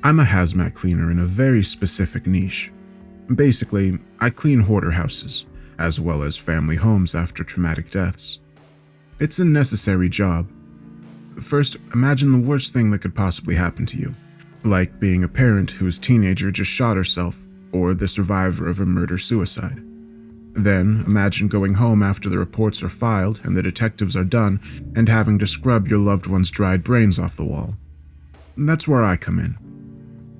I'm a hazmat cleaner in a very specific niche. Basically, I clean hoarder houses, as well as family homes after traumatic deaths. It's a necessary job. First, imagine the worst thing that could possibly happen to you, like being a parent whose teenager just shot herself, or the survivor of a murder-suicide. Then, imagine going home after the reports are filed and the detectives are done and having to scrub your loved one's dried brains off the wall. That's where I come in.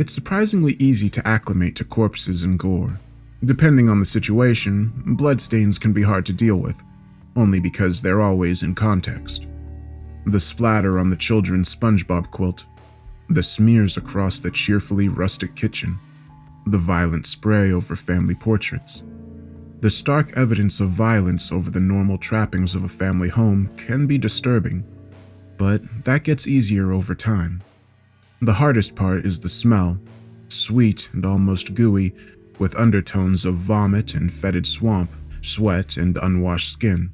It's surprisingly easy to acclimate to corpses and gore. Depending on the situation, bloodstains can be hard to deal with, only because they're always in context. The splatter on the children's SpongeBob quilt, the smears across the cheerfully rustic kitchen, the violent spray over family portraits. The stark evidence of violence over the normal trappings of a family home can be disturbing, but that gets easier over time. The hardest part is the smell, sweet and almost gooey, with undertones of vomit and fetid swamp, sweat and unwashed skin.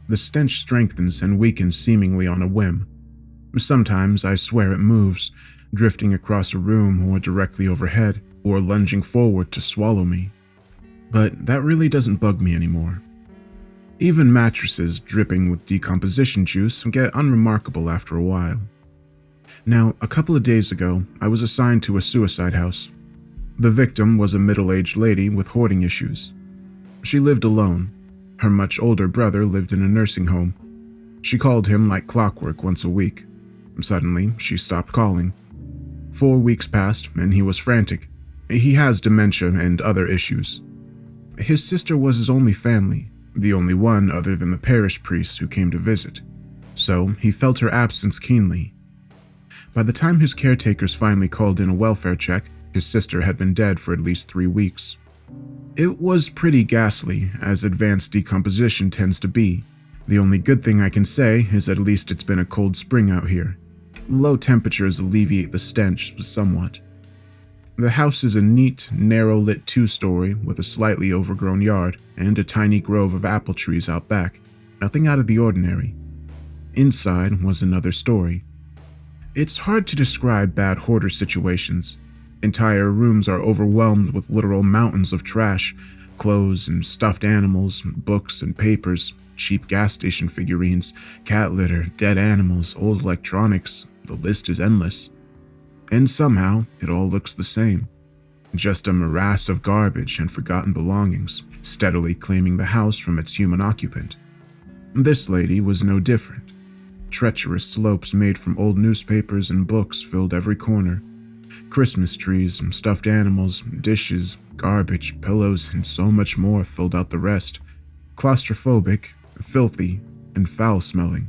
The stench strengthens and weakens seemingly on a whim. Sometimes I swear it moves, drifting across a room or directly overhead, or lunging forward to swallow me. But that really doesn't bug me anymore. Even mattresses dripping with decomposition juice get unremarkable after a while. Now, a couple of days ago, I was assigned to a suicide house. The victim was a middle-aged lady with hoarding issues. She lived alone. Her much older brother lived in a nursing home. She called him like clockwork once a week. Suddenly, she stopped calling. 4 weeks passed, and he was frantic. He has dementia and other issues. His sister was his only family, the only one other than the parish priest who came to visit, so he felt her absence keenly. By the time his caretakers finally called in a welfare check, his sister had been dead for at least 3 weeks. It was pretty ghastly, as advanced decomposition tends to be. The only good thing I can say is at least it's been a cold spring out here. Low temperatures alleviate the stench somewhat. The house is a neat, narrow-lit 2-story with a slightly overgrown yard and a tiny grove of apple trees out back, nothing out of the ordinary. Inside was another story. It's hard to describe bad hoarder situations. Entire rooms are overwhelmed with literal mountains of trash, clothes and stuffed animals, books and papers, cheap gas station figurines, cat litter, dead animals, old electronics. The list is endless. And somehow, it all looks the same. Just a morass of garbage and forgotten belongings, steadily claiming the house from its human occupant. This lady was no different. Treacherous slopes made from old newspapers and books filled every corner. Christmas trees, stuffed animals, dishes, garbage, pillows, and so much more filled out the rest. Claustrophobic, filthy, and foul-smelling.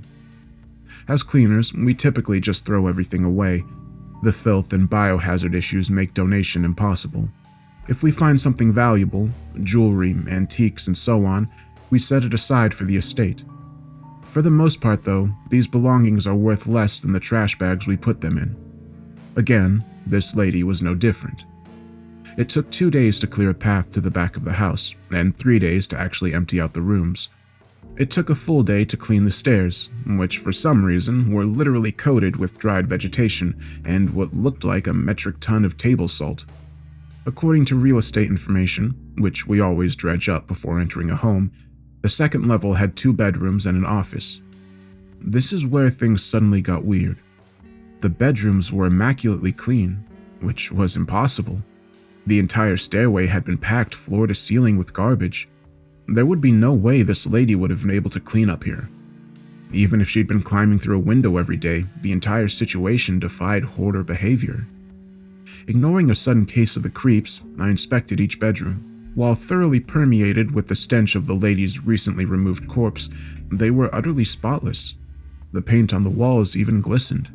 As cleaners, we typically just throw everything away. The filth and biohazard issues make donation impossible. If we find something valuable, jewelry, antiques, and so on, we set it aside for the estate. For the most part, though, these belongings are worth less than the trash bags we put them in. Again, this lady was no different. It took 2 days to clear a path to the back of the house, and 3 days to actually empty out the rooms. It took a full day to clean the stairs, which for some reason were literally coated with dried vegetation and what looked like a metric ton of table salt. According to real estate information, which we always dredge up before entering a home, the second level had 2 bedrooms and an office. This is where things suddenly got weird. The bedrooms were immaculately clean, which was impossible. The entire stairway had been packed floor to ceiling with garbage. There would be no way this lady would have been able to clean up here. Even if she'd been climbing through a window every day, the entire situation defied hoarder behavior. Ignoring a sudden case of the creeps, I inspected each bedroom. While thoroughly permeated with the stench of the lady's recently removed corpse, they were utterly spotless. The paint on the walls even glistened.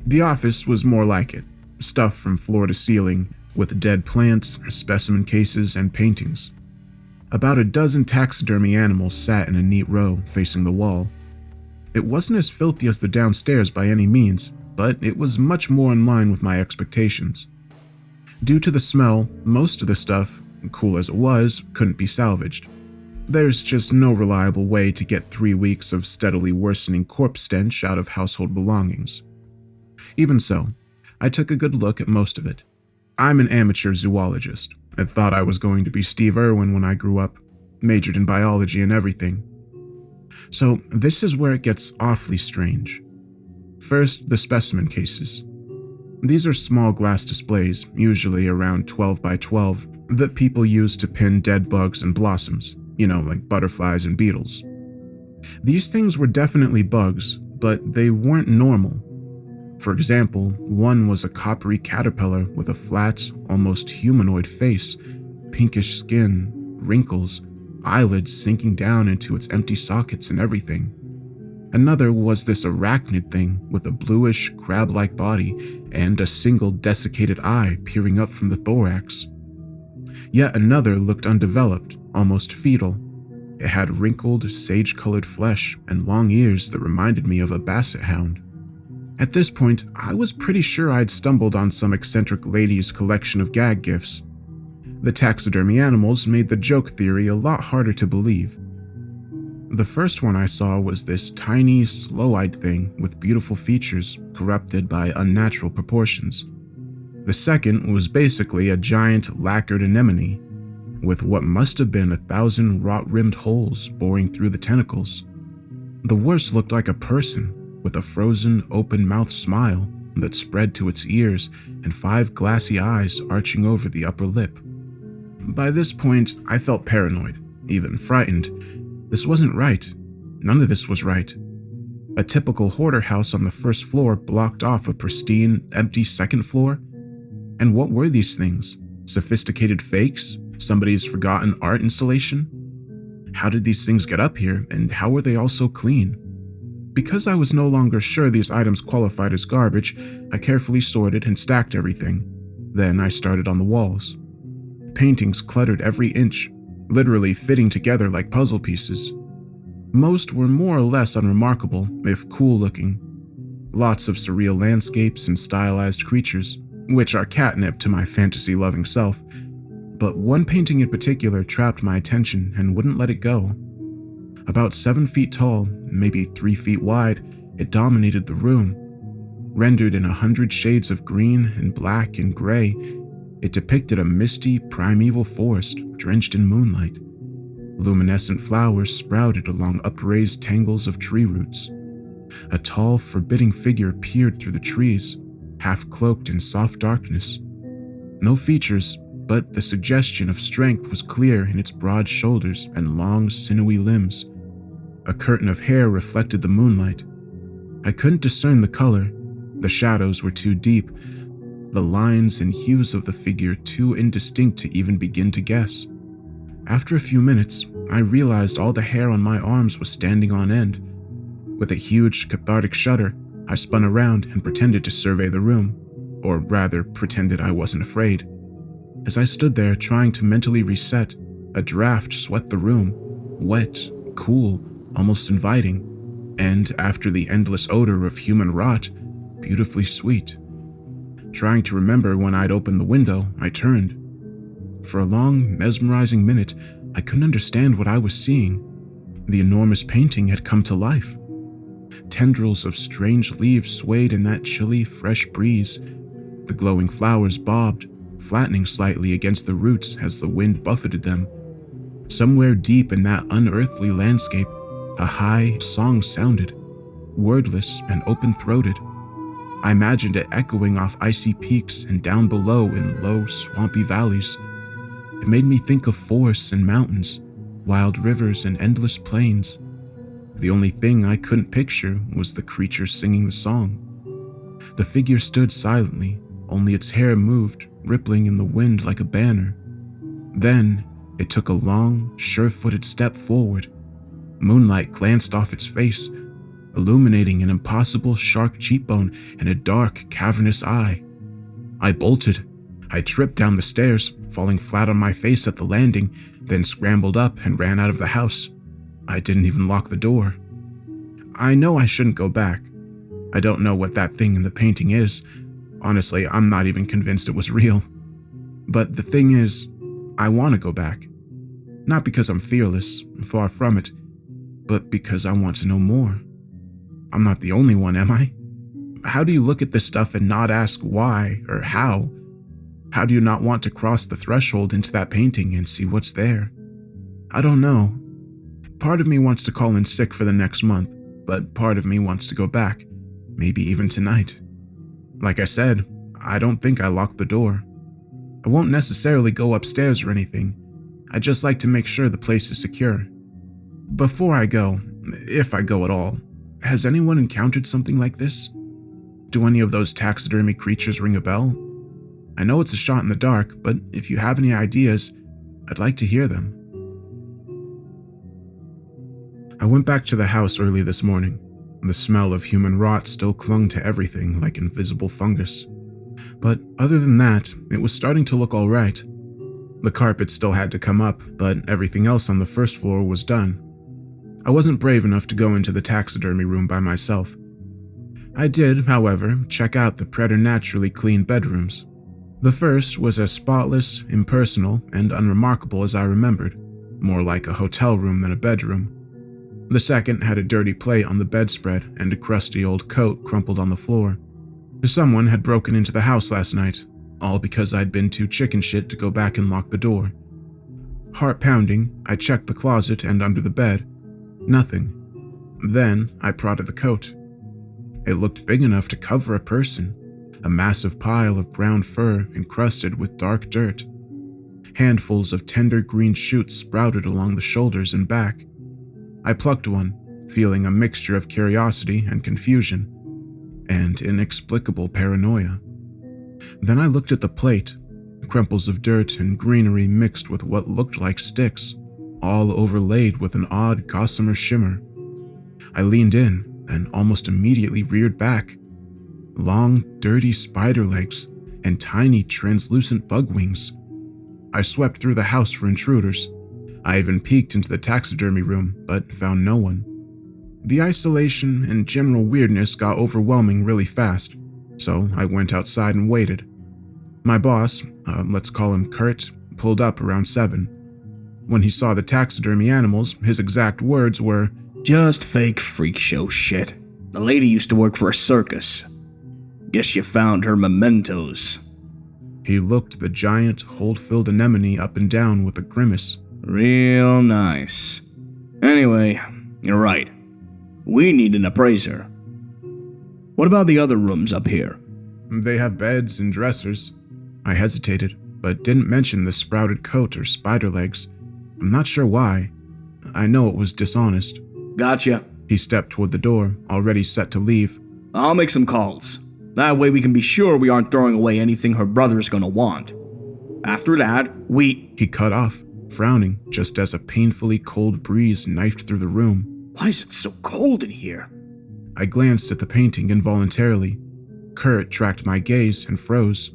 The office was more like it, stuffed from floor to ceiling, with dead plants, specimen cases, and paintings. About a dozen taxidermy animals sat in a neat row facing the wall. It wasn't as filthy as the downstairs by any means, but it was much more in line with my expectations. Due to the smell, most of the stuff, cool as it was, couldn't be salvaged. There's just no reliable way to get 3 weeks of steadily worsening corpse stench out of household belongings. Even so, I took a good look at most of it. I'm an amateur zoologist and thought I was going to be Steve Irwin when I grew up, majored in biology and everything. So this is where it gets awfully strange. First, the specimen cases. These are small glass displays, usually around 12 by 12, that people use to pin dead bugs and blossoms, like butterflies and beetles. These things were definitely bugs, but they weren't normal. For example, one was a coppery caterpillar with a flat, almost humanoid face, pinkish skin, wrinkles, eyelids sinking down into its empty sockets and everything. Another was this arachnid thing with a bluish, crab-like body and a single desiccated eye peering up from the thorax. Yet another looked undeveloped, almost fetal. It had wrinkled, sage-colored flesh and long ears that reminded me of a basset hound. At this point, I was pretty sure I'd stumbled on some eccentric lady's collection of gag gifts. The taxidermy animals made the joke theory a lot harder to believe. The first one I saw was this tiny, slow-eyed thing with beautiful features corrupted by unnatural proportions. The second was basically a giant lacquered anemone, with what must have been 1,000 rot-rimmed holes boring through the tentacles. The worst looked like a person, with a frozen, open-mouthed smile that spread to its ears and 5 glassy eyes arching over the upper lip. By this point, I felt paranoid, even frightened. This wasn't right. None of this was right. A typical hoarder house on the first floor blocked off a pristine, empty second floor. And what were these things? Sophisticated fakes? Somebody's forgotten art installation? How did these things get up here, and how were they all so clean? Because I was no longer sure these items qualified as garbage, I carefully sorted and stacked everything. Then I started on the walls. Paintings cluttered every inch, literally fitting together like puzzle pieces. Most were more or less unremarkable, if cool-looking. Lots of surreal landscapes and stylized creatures, which are catnip to my fantasy-loving self. But one painting in particular trapped my attention and wouldn't let it go. About 7 feet tall, maybe 3 feet wide, it dominated the room. Rendered in 100 shades of green and black and gray, it depicted a misty, primeval forest drenched in moonlight. Luminescent flowers sprouted along upraised tangles of tree roots. A tall, forbidding figure peered through the trees, half cloaked in soft darkness. No features, but the suggestion of strength was clear in its broad shoulders and long, sinewy limbs. A curtain of hair reflected the moonlight. I couldn't discern the color. The shadows were too deep, the lines and hues of the figure too indistinct to even begin to guess. After a few minutes, I realized all the hair on my arms was standing on end. With a huge, cathartic shudder, I spun around and pretended to survey the room, or rather, pretended I wasn't afraid. As I stood there trying to mentally reset, a draft swept the room, wet, cool, almost inviting, and after the endless odor of human rot, beautifully sweet. Trying to remember when I'd opened the window, I turned. For a long, mesmerizing minute, I couldn't understand what I was seeing. The enormous painting had come to life. Tendrils of strange leaves swayed in that chilly, fresh breeze. The glowing flowers bobbed, flattening slightly against the roots as the wind buffeted them. Somewhere deep in that unearthly landscape, a high song sounded, wordless and open-throated. I imagined it echoing off icy peaks and down below in low, swampy valleys. It made me think of forests and mountains, wild rivers and endless plains. The only thing I couldn't picture was the creature singing the song. The figure stood silently, only its hair moved, rippling in the wind like a banner. Then, it took a long, sure-footed step forward. Moonlight glanced off its face, illuminating an impossible shark cheekbone and a dark, cavernous eye. I bolted. I tripped down the stairs, falling flat on my face at the landing, then scrambled up and ran out of the house. I didn't even lock the door. I know I shouldn't go back. I don't know what that thing in the painting is. Honestly, I'm not even convinced it was real. But the thing is, I want to go back. Not because I'm fearless, far from it, but because I want to know more. I'm not the only one, am I? How do you look at this stuff and not ask why or how? How do you not want to cross the threshold into that painting and see what's there? I don't know. Part of me wants to call in sick for the next month, but part of me wants to go back, maybe even tonight. Like I said, I don't think I locked the door. I won't necessarily go upstairs or anything. I'd just like to make sure the place is secure. Before I go, if I go at all, has anyone encountered something like this? Do any of those taxidermy creatures ring a bell? I know it's a shot in the dark, but if you have any ideas, I'd like to hear them. I went back to the house early this morning. The smell of human rot still clung to everything like invisible fungus. But other than that, it was starting to look all right. The carpet still had to come up, but everything else on the first floor was done. I wasn't brave enough to go into the taxidermy room by myself. I did, however, check out the preternaturally clean bedrooms. The first was as spotless, impersonal, and unremarkable as I remembered, more like a hotel room than a bedroom. The second had a dirty plate on the bedspread and a crusty old coat crumpled on the floor. Someone had broken into the house last night, all because I'd been too chicken shit to go back and lock the door. Heart pounding, I checked the closet and under the bed. Nothing. Then I prodded the coat. It looked big enough to cover a person, a massive pile of brown fur encrusted with dark dirt. Handfuls of tender green shoots sprouted along the shoulders and back. I plucked one, feeling a mixture of curiosity and confusion, and inexplicable paranoia. Then I looked at the plate, crumples of dirt and greenery mixed with what looked like sticks, all overlaid with an odd gossamer shimmer. I leaned in and almost immediately reared back. Long, dirty spider legs and tiny, translucent bug wings. I swept through the house for intruders. I even peeked into the taxidermy room, but found no one. The isolation and general weirdness got overwhelming really fast, so I went outside and waited. My boss, let's call him Kurt, pulled up around 7. When he saw the taxidermy animals, his exact words were, "Just fake freak show shit. The lady used to work for a circus. Guess you found her mementos." He looked the giant, hold-filled anemone up and down with a grimace. "Real nice. Anyway, you're right. We need an appraiser. What about the other rooms up here?" They have beds and dressers. I hesitated, but didn't mention the sprouted coat or spider legs. I'm not sure why. I know it was dishonest. "Gotcha." He stepped toward the door, already set to leave. "I'll make some calls. That way we can be sure we aren't throwing away anything her brother's gonna want. After that, He cut off, frowning just as a painfully cold breeze knifed through the room. Why is it so cold in here?" I glanced at the painting involuntarily. Kurt tracked my gaze and froze.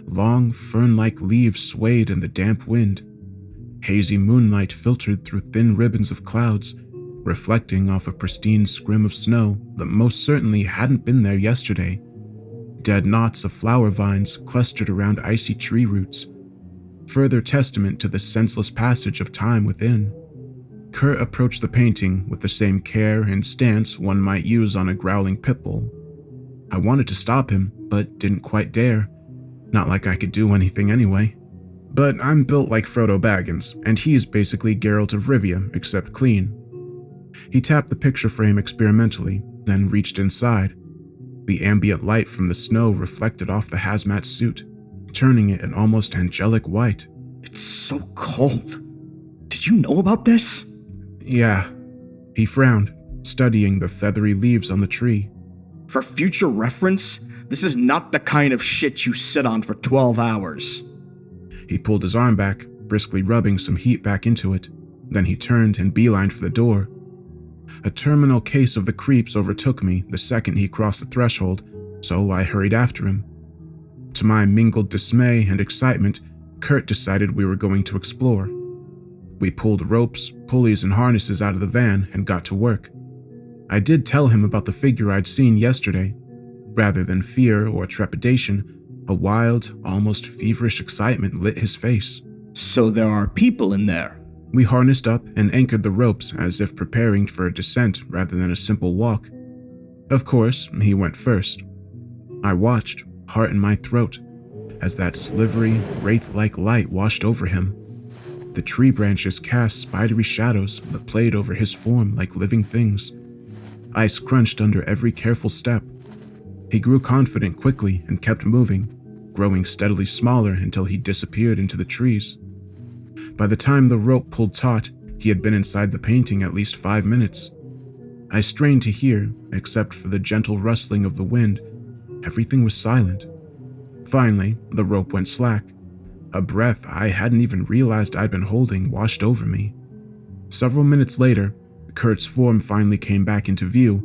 Long, fern-like leaves swayed in the damp wind. Hazy moonlight filtered through thin ribbons of clouds, reflecting off a pristine scrim of snow that most certainly hadn't been there yesterday. Dead knots of flower vines clustered around icy tree roots, further testament to the senseless passage of time within. Kurt approached the painting with the same care and stance one might use on a growling pit bull. I wanted to stop him, but didn't quite dare. Not like I could do anything anyway. But I'm built like Frodo Baggins, and he's basically Geralt of Rivia, except clean. He tapped the picture frame experimentally, then reached inside. The ambient light from the snow reflected off the hazmat suit, turning it an almost angelic white. "It's so cold. Did you know about this?" Yeah. He frowned, studying the feathery leaves on the tree. "For future reference, this is not the kind of shit you sit on for 12 hours. He pulled his arm back, briskly rubbing some heat back into it. Then he turned and beelined for the door. A terminal case of the creeps overtook me the second he crossed the threshold, so I hurried after him. To my mingled dismay and excitement, Kurt decided we were going to explore. We pulled ropes, pulleys, and harnesses out of the van and got to work. I did tell him about the figure I'd seen yesterday. Rather than fear or trepidation, a wild, almost feverish excitement lit his face. "So there are people in there?" We harnessed up and anchored the ropes as if preparing for a descent rather than a simple walk. Of course, he went first. I watched, heart in my throat, as that slivery, wraith-like light washed over him. The tree branches cast spidery shadows that played over his form like living things. Ice crunched under every careful step. He grew confident quickly and kept moving, growing steadily smaller until he disappeared into the trees. By the time the rope pulled taut, he had been inside the painting at least 5 minutes. I strained to hear, except for the gentle rustling of the wind. Everything was silent. Finally, the rope went slack. A breath I hadn't even realized I'd been holding washed over me. Several minutes later, Kurt's form finally came back into view,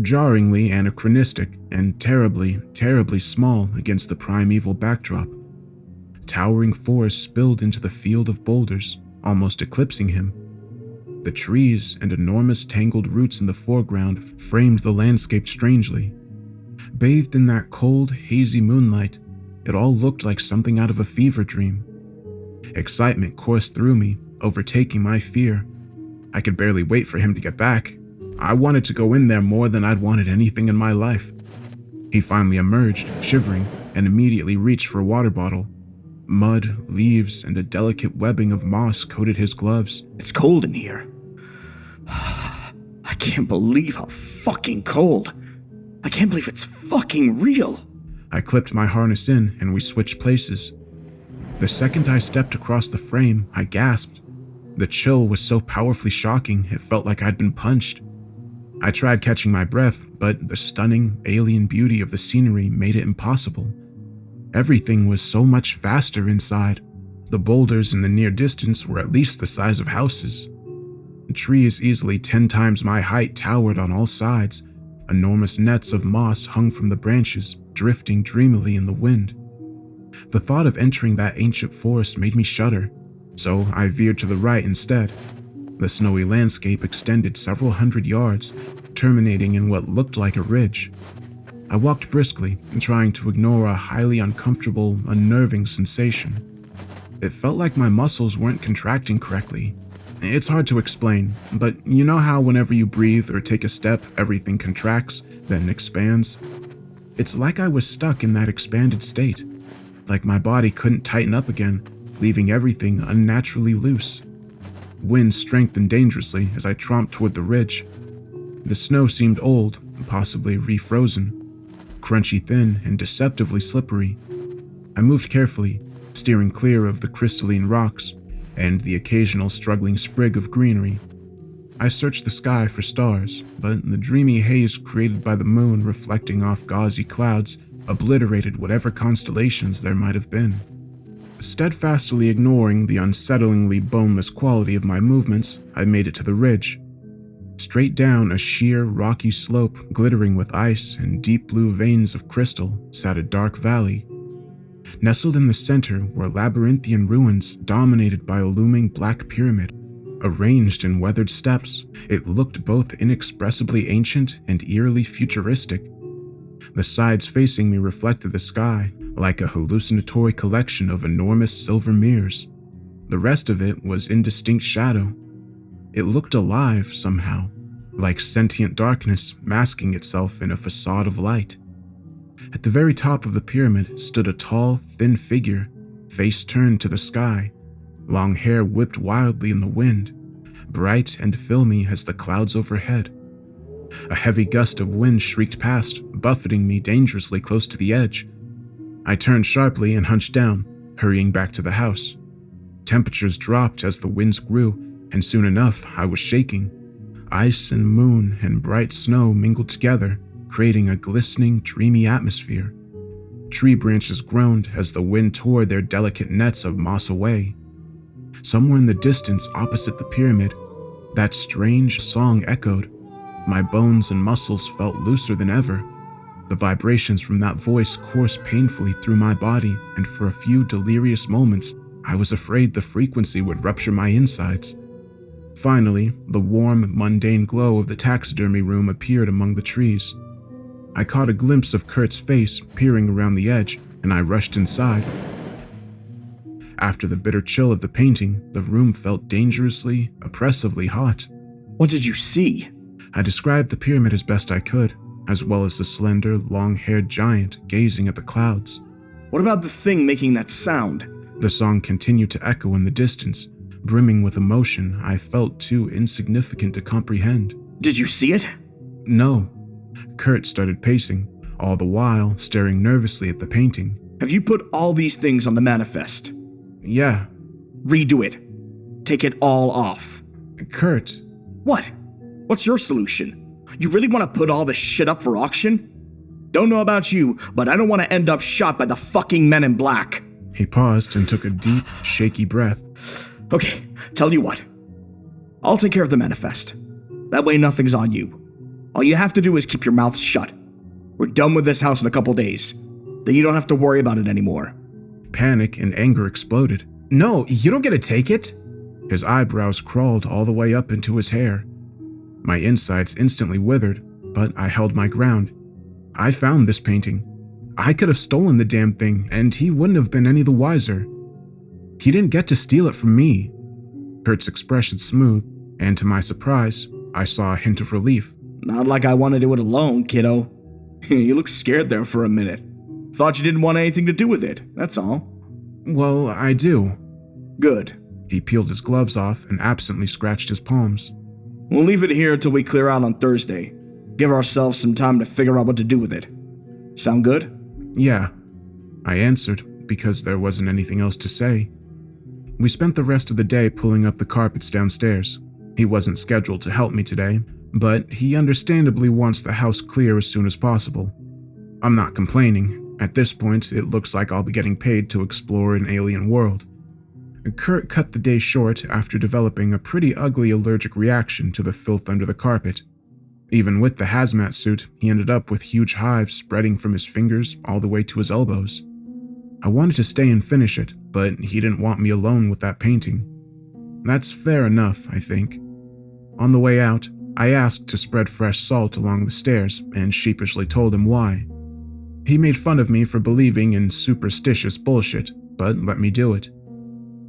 jarringly anachronistic and terribly, terribly small against the primeval backdrop. Towering forests spilled into the field of boulders, almost eclipsing him. The trees and enormous tangled roots in the foreground framed the landscape strangely. Bathed in that cold, hazy moonlight, it all looked like something out of a fever dream. Excitement coursed through me, overtaking my fear. I could barely wait for him to get back. I wanted to go in there more than I'd wanted anything in my life. He finally emerged, shivering, and immediately reached for a water bottle. Mud, leaves, and a delicate webbing of moss coated his gloves. It's cold in here. I can't believe how fucking cold. I can't believe it's fucking real. I clipped my harness in and we switched places. The second I stepped across the frame, I gasped. The chill was so powerfully shocking, it felt like I'd been punched. I tried catching my breath, but the stunning, alien beauty of the scenery made it impossible. Everything was so much vaster inside. The boulders in the near distance were at least the size of houses. Trees easily 10 times my height towered on all sides. Enormous nets of moss hung from the branches, drifting dreamily in the wind. The thought of entering that ancient forest made me shudder, so I veered to the right instead. The snowy landscape extended several hundred yards, terminating in what looked like a ridge. I walked briskly, trying to ignore a highly uncomfortable, unnerving sensation. It felt like my muscles weren't contracting correctly. It's hard to explain, but you know how whenever you breathe or take a step, everything contracts, then expands? It's like I was stuck in that expanded state, like my body couldn't tighten up again, leaving everything unnaturally loose. Wind strengthened dangerously as I tromped toward the ridge. The snow seemed old, possibly refrozen, crunchy thin and deceptively slippery. I moved carefully, steering clear of the crystalline rocks and the occasional struggling sprig of greenery. I searched the sky for stars, but the dreamy haze created by the moon reflecting off gauzy clouds obliterated whatever constellations there might have been. Steadfastly ignoring the unsettlingly boneless quality of my movements, I made it to the ridge. Straight down a sheer, rocky slope glittering with ice and deep blue veins of crystal sat a dark valley. Nestled in the center were labyrinthian ruins dominated by a looming black pyramid. Arranged in weathered steps, it looked both inexpressibly ancient and eerily futuristic. The sides facing me reflected the sky like a hallucinatory collection of enormous silver mirrors. The rest of it was indistinct shadow. It looked alive somehow, like sentient darkness masking itself in a facade of light. At the very top of the pyramid stood a tall, thin figure, face turned to the sky, long hair whipped wildly in the wind, bright and filmy as the clouds overhead. A heavy gust of wind shrieked past, buffeting me dangerously close to the edge. I turned sharply and hunched down, hurrying back to the house. Temperatures dropped as the winds grew, and soon enough I was shaking. Ice and moon and bright snow mingled together, creating a glistening, dreamy atmosphere. Tree branches groaned as the wind tore their delicate nets of moss away. Somewhere in the distance opposite the pyramid, that strange song echoed. My bones and muscles felt looser than ever. The vibrations from that voice coursed painfully through my body, and for a few delirious moments, I was afraid the frequency would rupture my insides. Finally, the warm, mundane glow of the taxidermy room appeared among the trees. I caught a glimpse of Kurt's face peering around the edge, and I rushed inside. After the bitter chill of the painting, the room felt dangerously, oppressively hot. What did you see? I described the pyramid as best I could. as well as the slender, long-haired giant gazing at the clouds. What about the thing making that sound? The song continued to echo in the distance, brimming with emotion I felt too insignificant to comprehend. Did you see it? No. Kurt started pacing, all the while staring nervously at the painting. Have you put all these things on the manifest? Yeah. Redo it. Take it all off. Kurt. What? What's your solution? You really want to put all this shit up for auction? Don't know about you, but I don't want to end up shot by the fucking men in black. He paused and took a deep, shaky breath. Okay, tell you what. I'll take care of the manifest. That way nothing's on you. All you have to do is keep your mouth shut. We're done with this house in a couple days. Then you don't have to worry about it anymore. Panic and anger exploded. No, you don't get to take it. His eyebrows crawled all the way up into his hair. My insides instantly withered, but I held my ground. I found this painting. I could have stolen the damn thing, and he wouldn't have been any the wiser. He didn't get to steal it from me. Kurt's expression smoothed, and to my surprise, I saw a hint of relief. Not like I want to do it alone, kiddo. You look scared there for a minute. Thought you didn't want anything to do with it, that's all. Well, I do. Good. He peeled his gloves off and absently scratched his palms. We'll leave it here till we clear out on Thursday. Give ourselves some time to figure out what to do with it. Sound good? Yeah, I answered, because there wasn't anything else to say. We spent the rest of the day pulling up the carpets downstairs. He wasn't scheduled to help me today, but he understandably wants the house clear as soon as possible. I'm not complaining. At this point, it looks like I'll be getting paid to explore an alien world. Kurt cut the day short after developing a pretty ugly allergic reaction to the filth under the carpet. Even with the hazmat suit, he ended up with huge hives spreading from his fingers all the way to his elbows. I wanted to stay and finish it, but he didn't want me alone with that painting. That's fair enough, I think. On the way out, I asked to spread fresh salt along the stairs and sheepishly told him why. He made fun of me for believing in superstitious bullshit, but let me do it.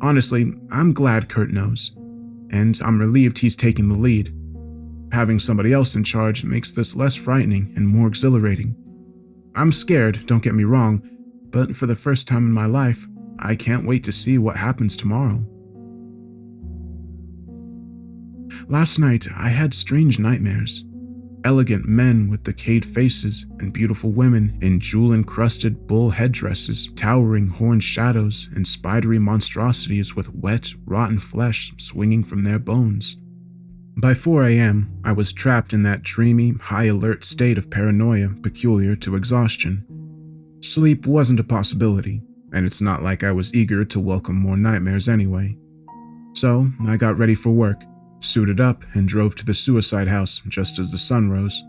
Honestly, I'm glad Kurt knows, and I'm relieved he's taking the lead. Having somebody else in charge makes this less frightening and more exhilarating. I'm scared, don't get me wrong, but for the first time in my life, I can't wait to see what happens tomorrow. Last night, I had strange nightmares. Elegant men with decayed faces and beautiful women in jewel-encrusted bull headdresses, towering horned shadows, and spidery monstrosities with wet, rotten flesh swinging from their bones. By 4 a.m., I was trapped in that dreamy, high-alert state of paranoia peculiar to exhaustion. Sleep wasn't a possibility, and it's not like I was eager to welcome more nightmares anyway. So, I got ready for work, suited up, and drove to the suicide house just as the sun rose.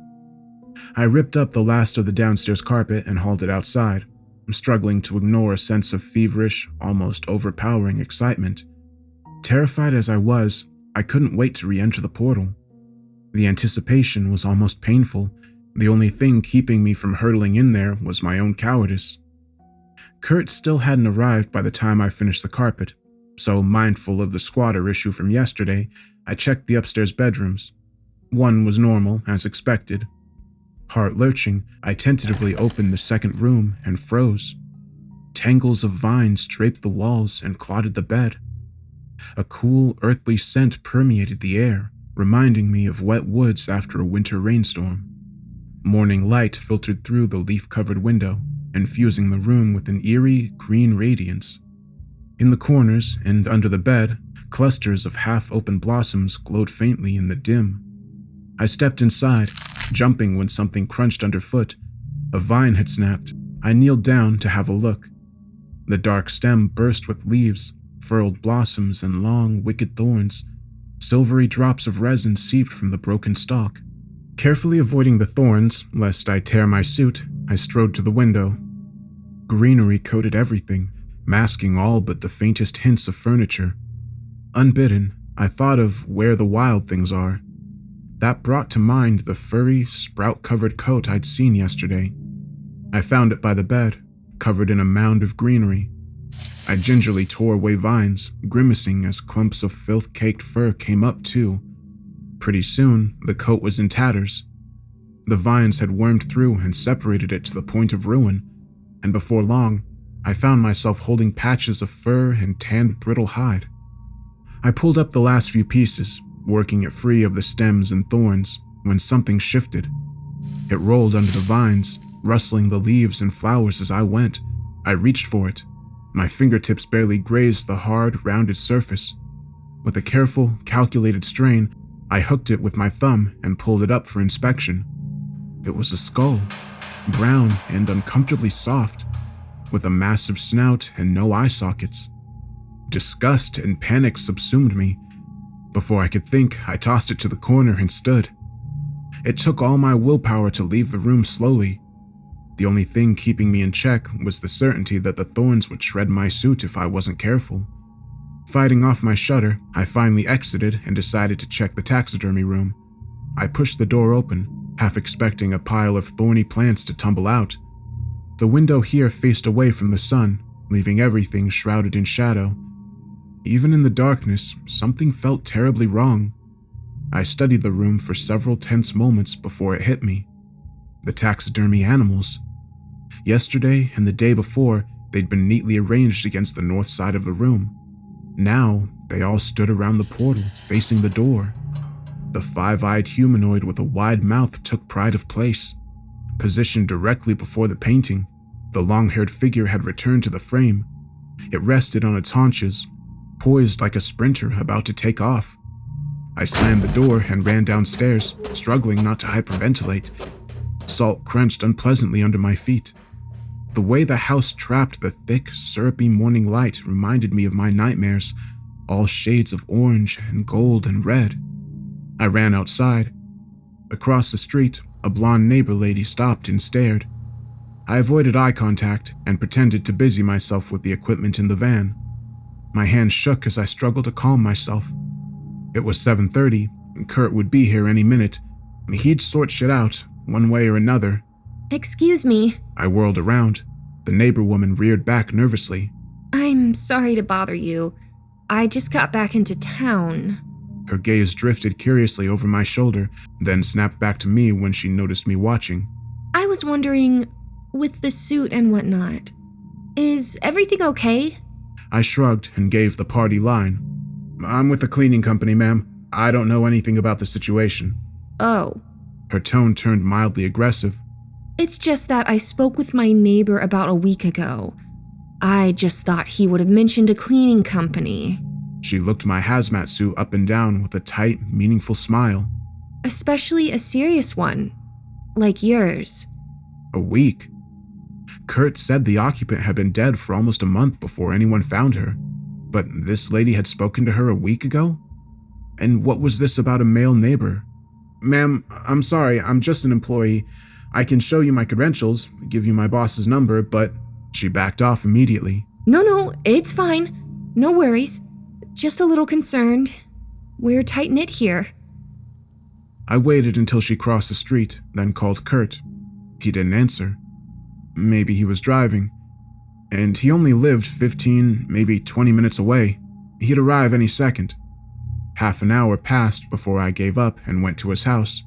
I ripped up the last of the downstairs carpet and hauled it outside, struggling to ignore a sense of feverish, almost overpowering excitement. Terrified as I was, I couldn't wait to re-enter the portal. The anticipation was almost painful. The only thing keeping me from hurtling in there was my own cowardice. Kurt still hadn't arrived by the time I finished the carpet, so mindful of the squatter issue from yesterday, I checked the upstairs bedrooms. One was normal, as expected. Heart lurching, I tentatively opened the second room and froze. Tangles of vines draped the walls and clotted the bed. A cool, earthly scent permeated the air, reminding me of wet woods after a winter rainstorm. Morning light filtered through the leaf-covered window, infusing the room with an eerie, green radiance. In the corners and under the bed, clusters of half-open blossoms glowed faintly in the dim. I stepped inside, jumping when something crunched underfoot. A vine had snapped. I kneeled down to have a look. The dark stem burst with leaves, furled blossoms, and long, wicked thorns. Silvery drops of resin seeped from the broken stalk. Carefully avoiding the thorns, lest I tear my suit, I strode to the window. Greenery coated everything, masking all but the faintest hints of furniture. Unbidden, I thought of where the wild things are. That brought to mind the furry, sprout-covered coat I'd seen yesterday. I found it by the bed, covered in a mound of greenery. I gingerly tore away vines, grimacing as clumps of filth-caked fur came up too. Pretty soon, the coat was in tatters. The vines had wormed through and separated it to the point of ruin, and before long, I found myself holding patches of fur and tanned brittle hide. I pulled up the last few pieces, working it free of the stems and thorns, when something shifted. It rolled under the vines, rustling the leaves and flowers as I went. I reached for it. My fingertips barely grazed the hard, rounded surface. With a careful, calculated strain, I hooked it with my thumb and pulled it up for inspection. It was a skull, brown and uncomfortably soft, with a massive snout and no eye sockets. Disgust and panic subsumed me. Before I could think, I tossed it to the corner and stood. It took all my willpower to leave the room slowly. The only thing keeping me in check was the certainty that the thorns would shred my suit if I wasn't careful. Fighting off my shudder, I finally exited and decided to check the taxidermy room. I pushed the door open, half expecting a pile of thorny plants to tumble out. The window here faced away from the sun, leaving everything shrouded in shadow. Even in the darkness, something felt terribly wrong. I studied the room for several tense moments before it hit me. The taxidermy animals. Yesterday and the day before, they'd been neatly arranged against the north side of the room. Now, they all stood around the portal, facing the door. The five-eyed humanoid with a wide mouth took pride of place. Positioned directly before the painting, the long-haired figure had returned to the frame. It rested on its haunches, poised like a sprinter about to take off. I slammed the door and ran downstairs, struggling not to hyperventilate. Salt crunched unpleasantly under my feet. The way the house trapped the thick, syrupy morning light reminded me of my nightmares, all shades of orange and gold and red. I ran outside. Across the street, a blonde neighbor lady stopped and stared. I avoided eye contact and pretended to busy myself with the equipment in the van. My hands shook as I struggled to calm myself. It was 7:30, and Kurt would be here any minute. He'd sort shit out, one way or another. Excuse me. I whirled around. The neighbor woman reared back nervously. I'm sorry to bother you. I just got back into town. Her gaze drifted curiously over my shoulder, then snapped back to me when she noticed me watching. I was wondering, with the suit and whatnot, is everything okay? I shrugged and gave the party line. I'm with the cleaning company, ma'am. I don't know anything about the situation. Oh. Her tone turned mildly aggressive. It's just that I spoke with my neighbor about a week ago. I just thought he would have mentioned a cleaning company. She looked my hazmat suit up and down with a tight, meaningful smile. Especially a serious one, like yours. A week? Kurt said the occupant had been dead for almost a month before anyone found her. But this lady had spoken to her a week ago? And what was this about a male neighbor? Ma'am, I'm sorry, I'm just an employee. I can show you my credentials, give you my boss's number, but she backed off immediately. No, it's fine. No worries. Just a little concerned. We're tight-knit here. I waited until she crossed the street, then called Kurt. He didn't answer. Maybe he was driving. And he only lived 15, maybe 20 minutes away. He'd arrive any second. Half an hour passed before I gave up and went to his house.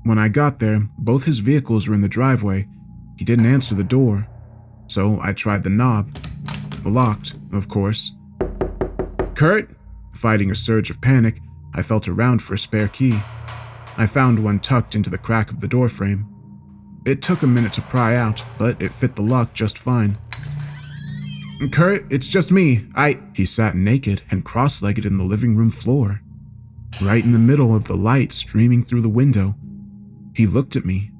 When I got there, both his vehicles were in the driveway. He didn't answer the door. So I tried the knob. Locked, of course. Kurt? Fighting a surge of panic, I felt around for a spare key. I found one tucked into the crack of the doorframe. It took a minute to pry out, but it fit the lock just fine. Kurt, it's just me. He sat naked and cross-legged in the living room floor, right in the middle of the light streaming through the window. He looked at me.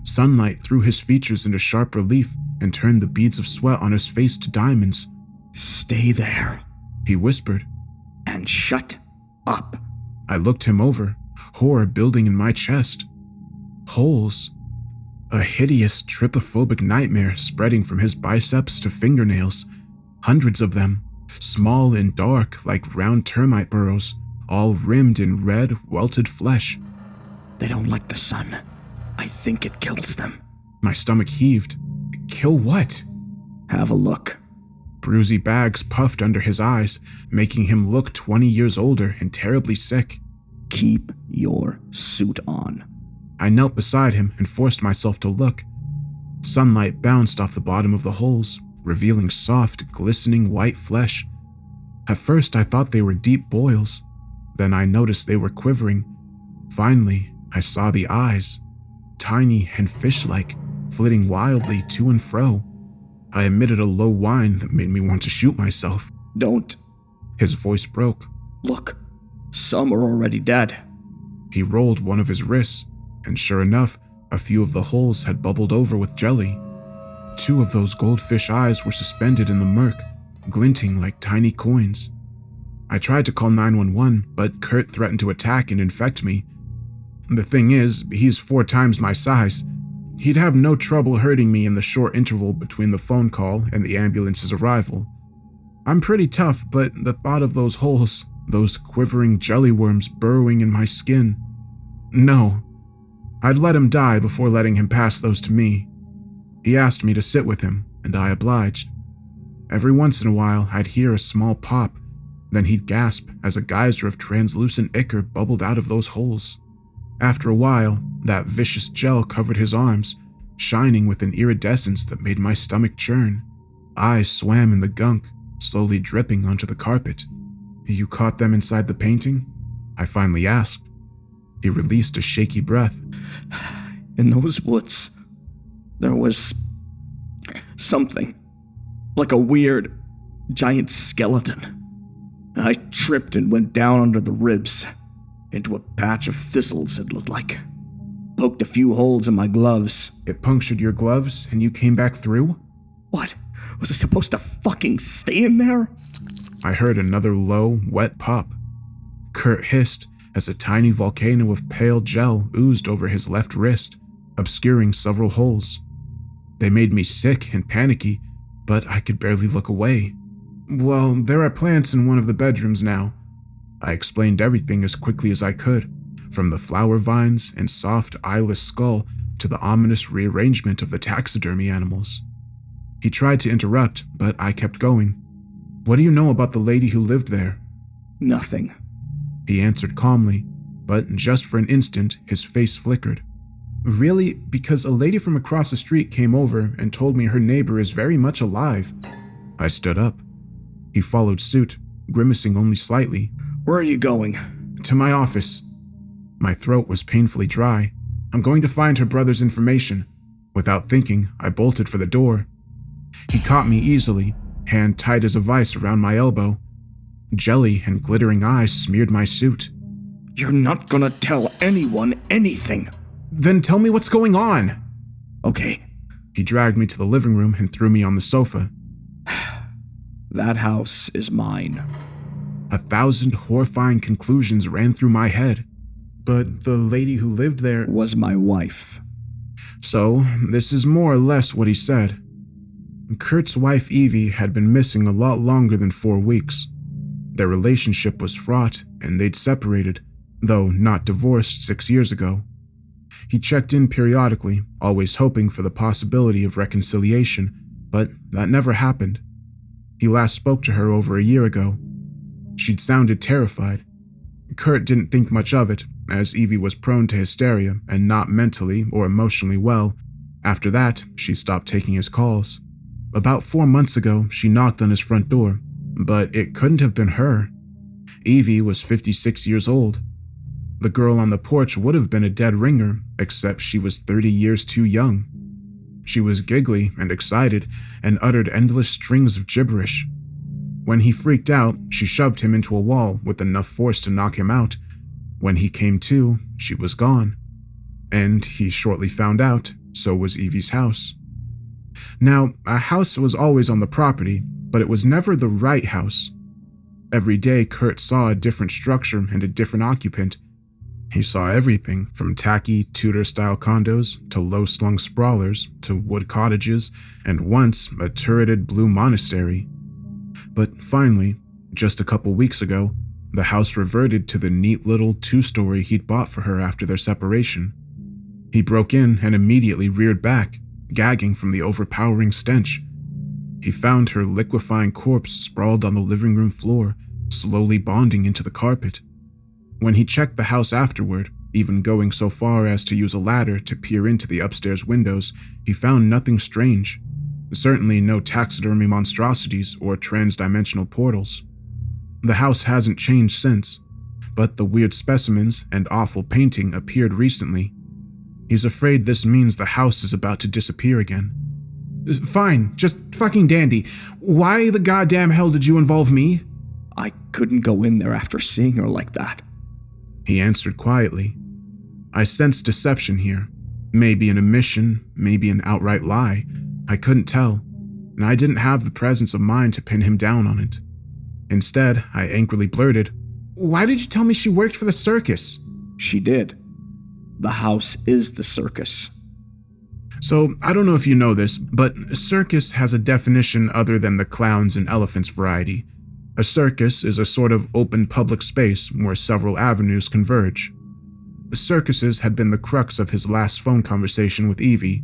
Sunlight threw his features into sharp relief and turned the beads of sweat on his face to diamonds. Stay there, he whispered. And shut up. I looked him over, horror building in my chest. Holes. A hideous trypophobic nightmare spreading from his biceps to fingernails. Hundreds of them, small and dark like round termite burrows, all rimmed in red, welted flesh. They don't like the sun. I think it kills them. My stomach heaved. Kill what? Have a look. Bruisey bags puffed under his eyes, making him look 20 years older and terribly sick. Keep your suit on. I knelt beside him and forced myself to look. Sunlight bounced off the bottom of the holes, revealing soft, glistening white flesh. At first, I thought they were deep boils. Then I noticed they were quivering. Finally, I saw the eyes, tiny and fish-like, flitting wildly to and fro. I emitted a low whine that made me want to shoot myself. Don't. His voice broke. Look, some are already dead. He rolled one of his wrists, and sure enough, a few of the holes had bubbled over with jelly. 2 of those goldfish eyes were suspended in the murk, glinting like tiny coins. I tried to call 911, but Kurt threatened to attack and infect me. The thing is, he's 4 times my size. He'd have no trouble hurting me in the short interval between the phone call and the ambulance's arrival. I'm pretty tough, but the thought of those holes, those quivering jelly worms burrowing in my skin. No. I'd let him die before letting him pass those to me. He asked me to sit with him, and I obliged. Every once in a while, I'd hear a small pop, then he'd gasp as a geyser of translucent ichor bubbled out of those holes. After a while, that vicious gel covered his arms, shining with an iridescence that made my stomach churn. Eyes swam in the gunk, slowly dripping onto the carpet. You caught them inside the painting? I finally asked. He released a shaky breath. In those woods, there was something, like a weird, giant skeleton. I tripped and went down under the ribs, into a patch of thistles, it looked like. Poked a few holes in my gloves. It punctured your gloves and you came back through? What? Was I supposed to fucking stay in there? I heard another low, wet pop. Kurt hissed as a tiny volcano of pale gel oozed over his left wrist, obscuring several holes. They made me sick and panicky, but I could barely look away. Well, there are plants in one of the bedrooms now. I explained everything as quickly as I could, from the flower vines and soft, eyeless skull to the ominous rearrangement of the taxidermy animals. He tried to interrupt, but I kept going. What do you know about the lady who lived there? Nothing. He answered calmly, but just for an instant, his face flickered. Really? Because a lady from across the street came over and told me her neighbor is very much alive. I stood up. He followed suit, grimacing only slightly. Where are you going? To my office. My throat was painfully dry. I'm going to find her brother's information. Without thinking, I bolted for the door. He caught me easily, hand tight as a vice around my elbow. Jelly and glittering eyes smeared my suit. You're not gonna tell anyone anything. Then tell me what's going on. Okay. He dragged me to the living room and threw me on the sofa. That house is mine. 1,000 horrifying conclusions ran through my head. But the lady who lived there Was my wife. So, this is more or less what he said. Kurt's wife Evie had been missing a lot longer than 4 weeks. Their relationship was fraught, and they'd separated, though not divorced 6 years ago. He checked in periodically, always hoping for the possibility of reconciliation, but that never happened. He last spoke to her over a year ago. She'd sounded terrified. Kurt didn't think much of it, as Evie was prone to hysteria and not mentally or emotionally well. After that, she stopped taking his calls. About 4 months ago, she knocked on his front door, but it couldn't have been her. Evie was 56 years old. The girl on the porch would have been a dead ringer, except she was 30 years too young. She was giggly and excited and uttered endless strings of gibberish. When he freaked out, she shoved him into a wall with enough force to knock him out. When he came to, she was gone. And he shortly found out, so was Evie's house. Now, a house was always on the property, but it was never the right house. Every day, Kurt saw a different structure and a different occupant. He saw everything from tacky Tudor-style condos to low-slung sprawlers to wood cottages and once a turreted blue monastery. But finally, just a couple weeks ago, the house reverted to the neat little 2-story he'd bought for her after their separation. He broke in and immediately reared back, gagging from the overpowering stench. He found her liquefying corpse sprawled on the living room floor, slowly bonding into the carpet. When he checked the house afterward, Even going so far as to use a ladder to peer into the upstairs windows, he found nothing strange. Certainly no taxidermy monstrosities or trans-dimensional portals. The house hasn't changed since, but the weird specimens and awful painting appeared recently. He's afraid this means the house is about to disappear again. Fine, just fucking dandy. Why the goddamn hell did you involve me? I couldn't go in there after seeing her like that. He answered quietly. I sensed deception here. Maybe an omission, maybe an outright lie. I couldn't tell, and I didn't have the presence of mind to pin him down on it. Instead, I angrily blurted, "Why did you tell me she worked for the circus?" She did. The house is the circus. So, I don't know if you know this, but a circus has a definition other than the clowns and elephants variety. A circus is a sort of open public space where several avenues converge. The circuses had been the crux of his last phone conversation with Evie.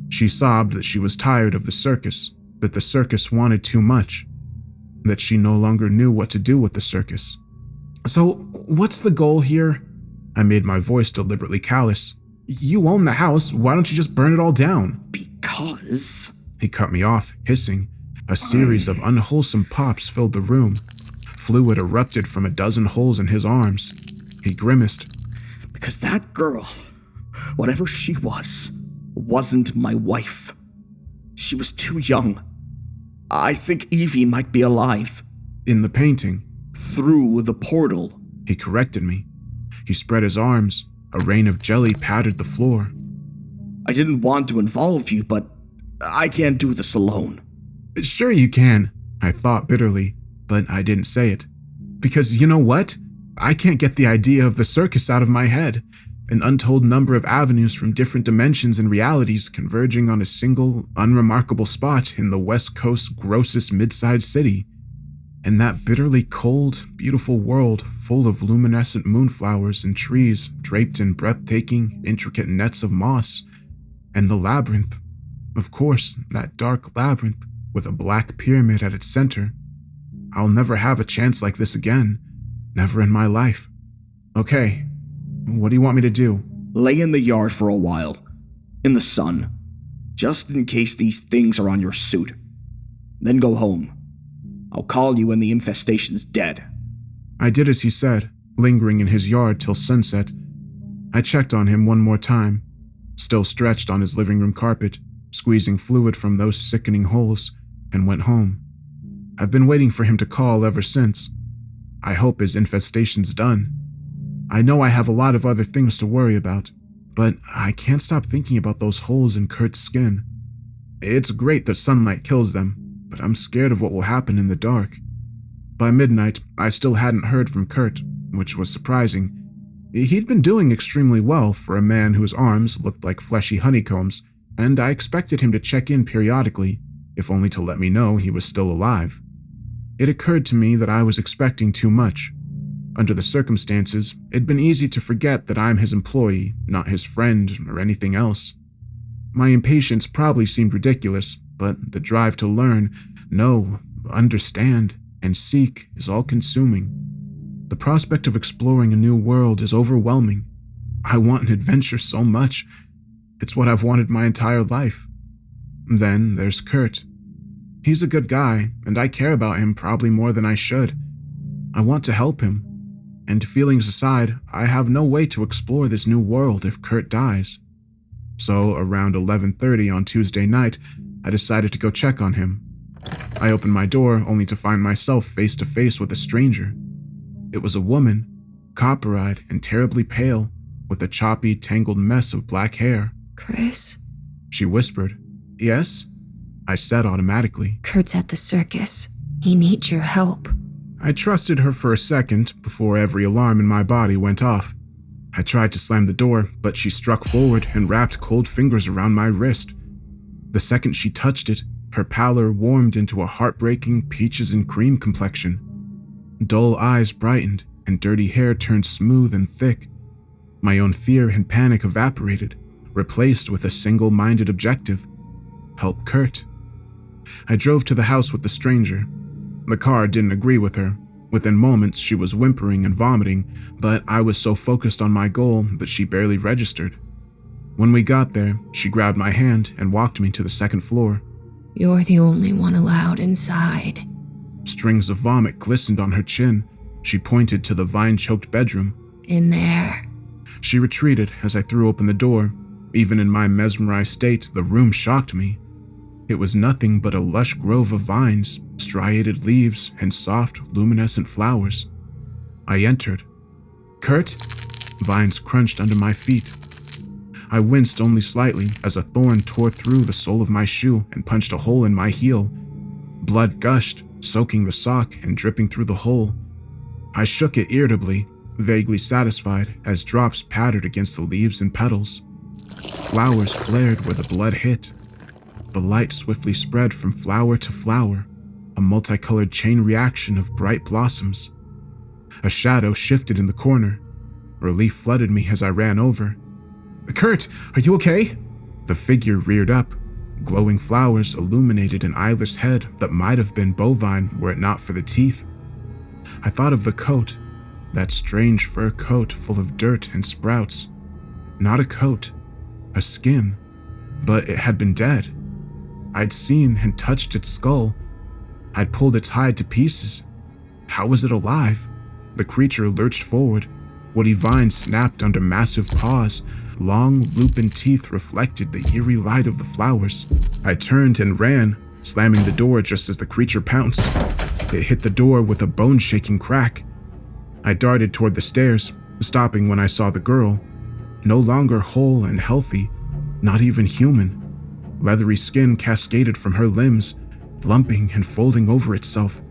She sobbed that she was tired of the circus wanted too much, that she no longer knew what to do with the circus. So, what's the goal here? I made my voice deliberately callous. You own the house, why don't you just burn it all down? Because... He cut me off, hissing. A series of unwholesome pops filled the room. Fluid erupted from a dozen holes in his arms. He grimaced. Because that girl, whatever she was, wasn't my wife. She was too young. I think Evie might be alive. In the painting. Through the portal. He corrected me. He spread his arms. A rain of jelly pattered the floor. I didn't want to involve you, but I can't do this alone. Sure you can, I thought bitterly, but I didn't say it. Because you know what? I can't get the idea of the circus out of my head. An untold number of avenues from different dimensions and realities converging on a single, unremarkable spot in the West Coast's grossest mid-sized city. And that bitterly cold, beautiful world full of luminescent moonflowers and trees draped in breathtaking, intricate nets of moss. And the labyrinth. Of course, that dark labyrinth with a black pyramid at its center. I'll never have a chance like this again. Never in my life. Okay, what do you want me to do? Lay in the yard for a while. In the sun. Just in case these things are on your suit. Then go home. I'll call you when the infestation's dead. I did as he said, lingering in his yard till sunset. I checked on him one more time, still stretched on his living room carpet, squeezing fluid from those sickening holes, and went home. I've been waiting for him to call ever since. I hope his infestation's done. I know I have a lot of other things to worry about, but I can't stop thinking about those holes in Kurt's skin. It's great that sunlight kills them, but I'm scared of what will happen in the dark. By midnight, I still hadn't heard from Kurt, which was surprising. He'd been doing extremely well for a man whose arms looked like fleshy honeycombs, and I expected him to check in periodically, if only to let me know he was still alive. It occurred to me that I was expecting too much. Under the circumstances, it'd been easy to forget that I'm his employee, not his friend or anything else. My impatience probably seemed ridiculous, but the drive to learn, know, understand, and seek is all-consuming. The prospect of exploring a new world is overwhelming. I want an adventure so much. It's what I've wanted my entire life. Then there's Kurt. He's a good guy, and I care about him probably more than I should. I want to help him. And feelings aside, I have no way to explore this new world if Kurt dies. So around 11:30 on Tuesday night, I decided to go check on him. I opened my door only to find myself face to face with a stranger. It was a woman, copper-eyed and terribly pale, with a choppy, tangled mess of black hair. Chris? She whispered. Yes? I said automatically. Kurt's at the circus. He needs your help. I trusted her for a second before every alarm in my body went off. I tried to slam the door, but she struck forward and wrapped cold fingers around my wrist. The second she touched it, her pallor warmed into a heartbreaking peaches and cream complexion. Dull eyes brightened and dirty hair turned smooth and thick. My own fear and panic evaporated, replaced with a single-minded objective: help Kurt. I drove to the house with the stranger. The car didn't agree with her. Within moments, she was whimpering and vomiting, but I was so focused on my goal that she barely registered. When we got there, she grabbed my hand and walked me to the second floor. You're the only one allowed inside. Strings of vomit glistened on her chin. She pointed to the vine-choked bedroom. In there. She retreated as I threw open the door. Even in my mesmerized state, the room shocked me. It was nothing but a lush grove of vines, striated leaves, and soft, luminescent flowers. I entered. Kurt? Vines crunched under my feet. I winced only slightly as a thorn tore through the sole of my shoe and punched a hole in my heel. Blood gushed, soaking the sock and dripping through the hole. I shook it irritably, vaguely satisfied as drops pattered against the leaves and petals. Flowers flared where the blood hit. The light swiftly spread from flower to flower, a multicolored chain reaction of bright blossoms. A shadow shifted in the corner. Relief flooded me as I ran over. Kurt, are you okay? The figure reared up. Glowing flowers illuminated an eyeless head that might have been bovine were it not for the teeth. I thought of the coat, that strange fur coat full of dirt and sprouts. Not a coat, a skin, but it had been dead. I'd seen and touched its skull. I'd pulled its hide to pieces. How was it alive? The creature lurched forward. Woody vines snapped under massive paws. Long, lupin teeth reflected the eerie light of the flowers. I turned and ran, slamming the door just as the creature pounced. It hit the door with a bone-shaking crack. I darted toward the stairs, stopping when I saw the girl. No longer whole and healthy, not even human. Leathery skin cascaded from her limbs, lumping and folding over itself.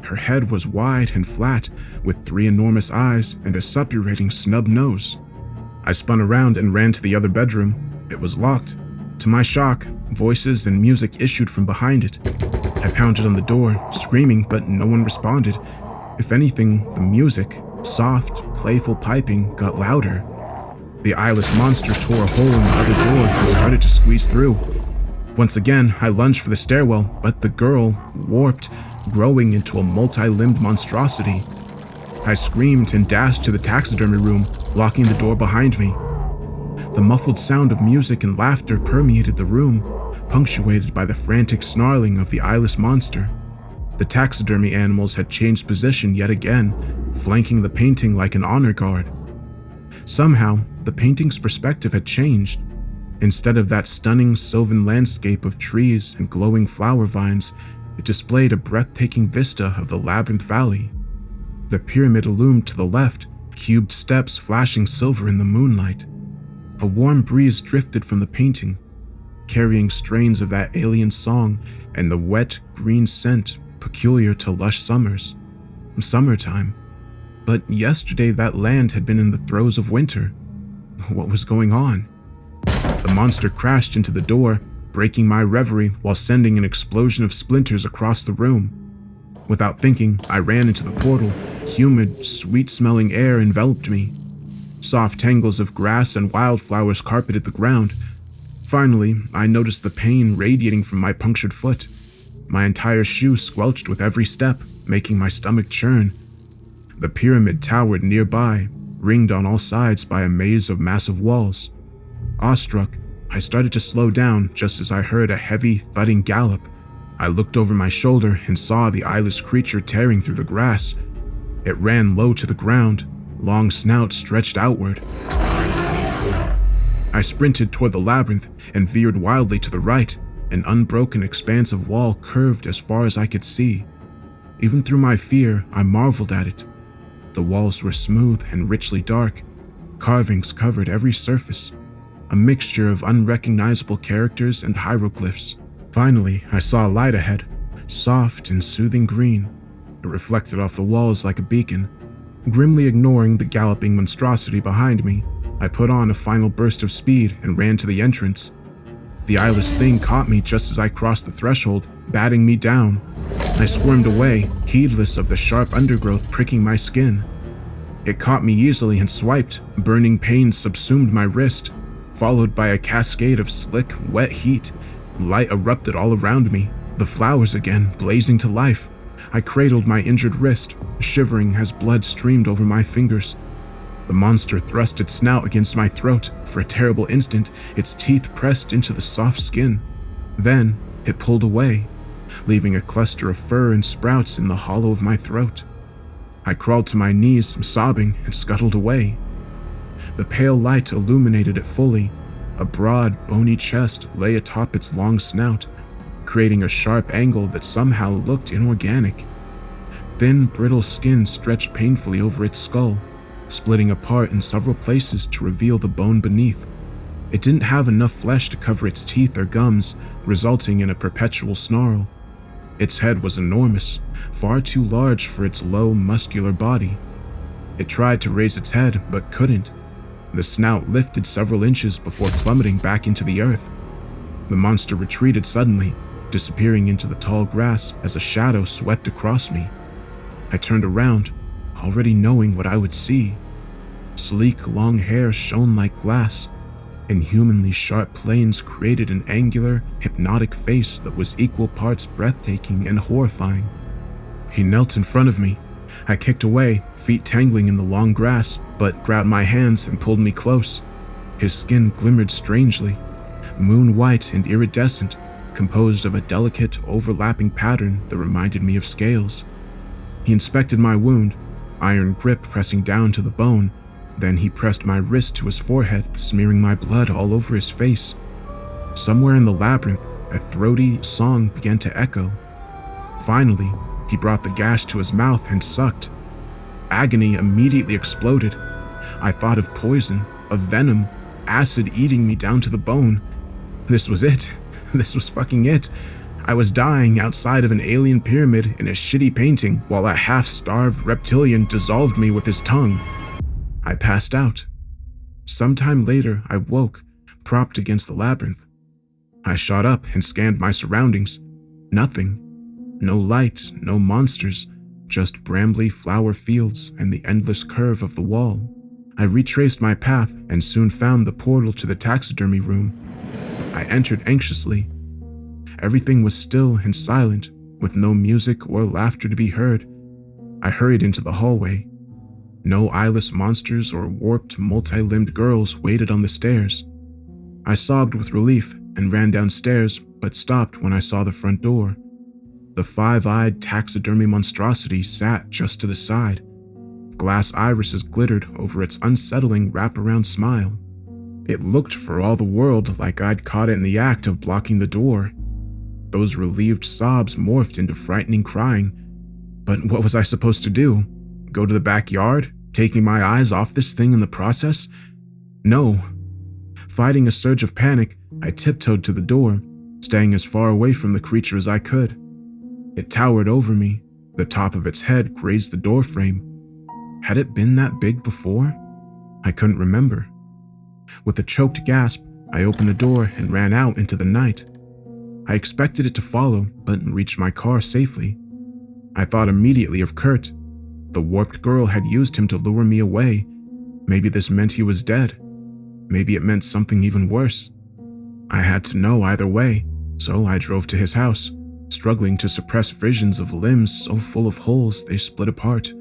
Her head was wide and flat, with 3 enormous eyes and a suppurating snub nose. I spun around and ran to the other bedroom. It was locked. To my shock, voices and music issued from behind it. I pounded on the door, screaming, but no one responded. If anything, the music, soft, playful piping, got louder. The eyeless monster tore a hole in the other door and started to squeeze through. Once again, I lunged for the stairwell, but the girl warped, growing into a multi-limbed monstrosity. I screamed and dashed to the taxidermy room, locking the door behind me. The muffled sound of music and laughter permeated the room, punctuated by the frantic snarling of the eyeless monster. The taxidermy animals had changed position yet again, flanking the painting like an honor guard. Somehow, the painting's perspective had changed. Instead of that stunning sylvan landscape of trees and glowing flower vines, it displayed a breathtaking vista of the Labyrinth Valley. The pyramid illumined to the left, cubed steps flashing silver in the moonlight. A warm breeze drifted from the painting, carrying strains of that alien song and the wet, green scent peculiar to lush summers. Summertime. But yesterday that land had been in the throes of winter. What was going on? The monster crashed into the door, breaking my reverie while sending an explosion of splinters across the room. Without thinking, I ran into the portal. Humid, sweet-smelling air enveloped me. Soft tangles of grass and wildflowers carpeted the ground. Finally, I noticed the pain radiating from my punctured foot. My entire shoe squelched with every step, making my stomach churn. The pyramid towered nearby, ringed on all sides by a maze of massive walls. Awestruck, I started to slow down just as I heard a heavy, thudding gallop. I looked over my shoulder and saw the eyeless creature tearing through the grass. It ran low to the ground, long snout stretched outward. I sprinted toward the labyrinth and veered wildly to the right. An unbroken expanse of wall curved as far as I could see. Even through my fear, I marveled at it. The walls were smooth and richly dark. Carvings covered every surface, a mixture of unrecognizable characters and hieroglyphs. Finally, I saw a light ahead, soft and soothing green. It reflected off the walls like a beacon. Grimly ignoring the galloping monstrosity behind me, I put on a final burst of speed and ran to the entrance. The eyeless thing caught me just as I crossed the threshold, batting me down. I squirmed away, heedless of the sharp undergrowth pricking my skin. It caught me easily and swiped. Burning pain subsumed my wrist, followed by a cascade of slick, wet heat. Light erupted all around me, the flowers again blazing to life. I cradled my injured wrist, shivering as blood streamed over my fingers. The monster thrust its snout against my throat. For a terrible instant, its teeth pressed into the soft skin. Then, it pulled away, leaving a cluster of fur and sprouts in the hollow of my throat. I crawled to my knees, sobbing, and scuttled away. The pale light illuminated it fully. A broad, bony chest lay atop its long snout, creating a sharp angle that somehow looked inorganic. Thin, brittle skin stretched painfully over its skull, splitting apart in several places to reveal the bone beneath. It didn't have enough flesh to cover its teeth or gums, resulting in a perpetual snarl. Its head was enormous, far too large for its low, muscular body. It tried to raise its head, but couldn't. The snout lifted several inches before plummeting back into the earth. The monster retreated suddenly, disappearing into the tall grass as a shadow swept across me. I turned around, already knowing what I would see. Sleek, long hair shone like glass. Inhumanly sharp planes created an angular, hypnotic face that was equal parts breathtaking and horrifying. He knelt in front of me. I kicked away, feet tangling in the long grass, but grabbed my hands and pulled me close. His skin glimmered strangely, moon-white and iridescent, composed of a delicate, overlapping pattern that reminded me of scales. He inspected my wound, iron grip pressing down to the bone. Then he pressed my wrist to his forehead, smearing my blood all over his face. Somewhere in the labyrinth, a throaty song began to echo. Finally, he brought the gash to his mouth and sucked. Agony immediately exploded. I thought of poison, of venom, acid eating me down to the bone. This was it. This was fucking it. I was dying outside of an alien pyramid in a shitty painting while a half-starved reptilian dissolved me with his tongue. I passed out. Sometime later, I woke, propped against the labyrinth. I shot up and scanned my surroundings. Nothing. No light, no monsters, just brambly flower fields and the endless curve of the wall. I retraced my path and soon found the portal to the taxidermy room. I entered anxiously. Everything was still and silent, with no music or laughter to be heard. I hurried into the hallway. No eyeless monsters or warped, multi-limbed girls waited on the stairs. I sobbed with relief and ran downstairs, but stopped when I saw the front door. The five-eyed taxidermy monstrosity sat just to the side. Glass irises glittered over its unsettling wraparound smile. It looked for all the world like I'd caught it in the act of blocking the door. Those relieved sobs morphed into frightening crying. But what was I supposed to do? Go to the backyard, taking my eyes off this thing in the process? No. Fighting a surge of panic, I tiptoed to the door, staying as far away from the creature as I could. It towered over me. The top of its head grazed the doorframe. Had it been that big before? I couldn't remember. With a choked gasp, I opened the door and ran out into the night. I expected it to follow, but reached my car safely. I thought immediately of Kurt. The warped girl had used him to lure me away. Maybe this meant he was dead. Maybe it meant something even worse. I had to know either way, so I drove to his house, struggling to suppress visions of limbs so full of holes they split apart.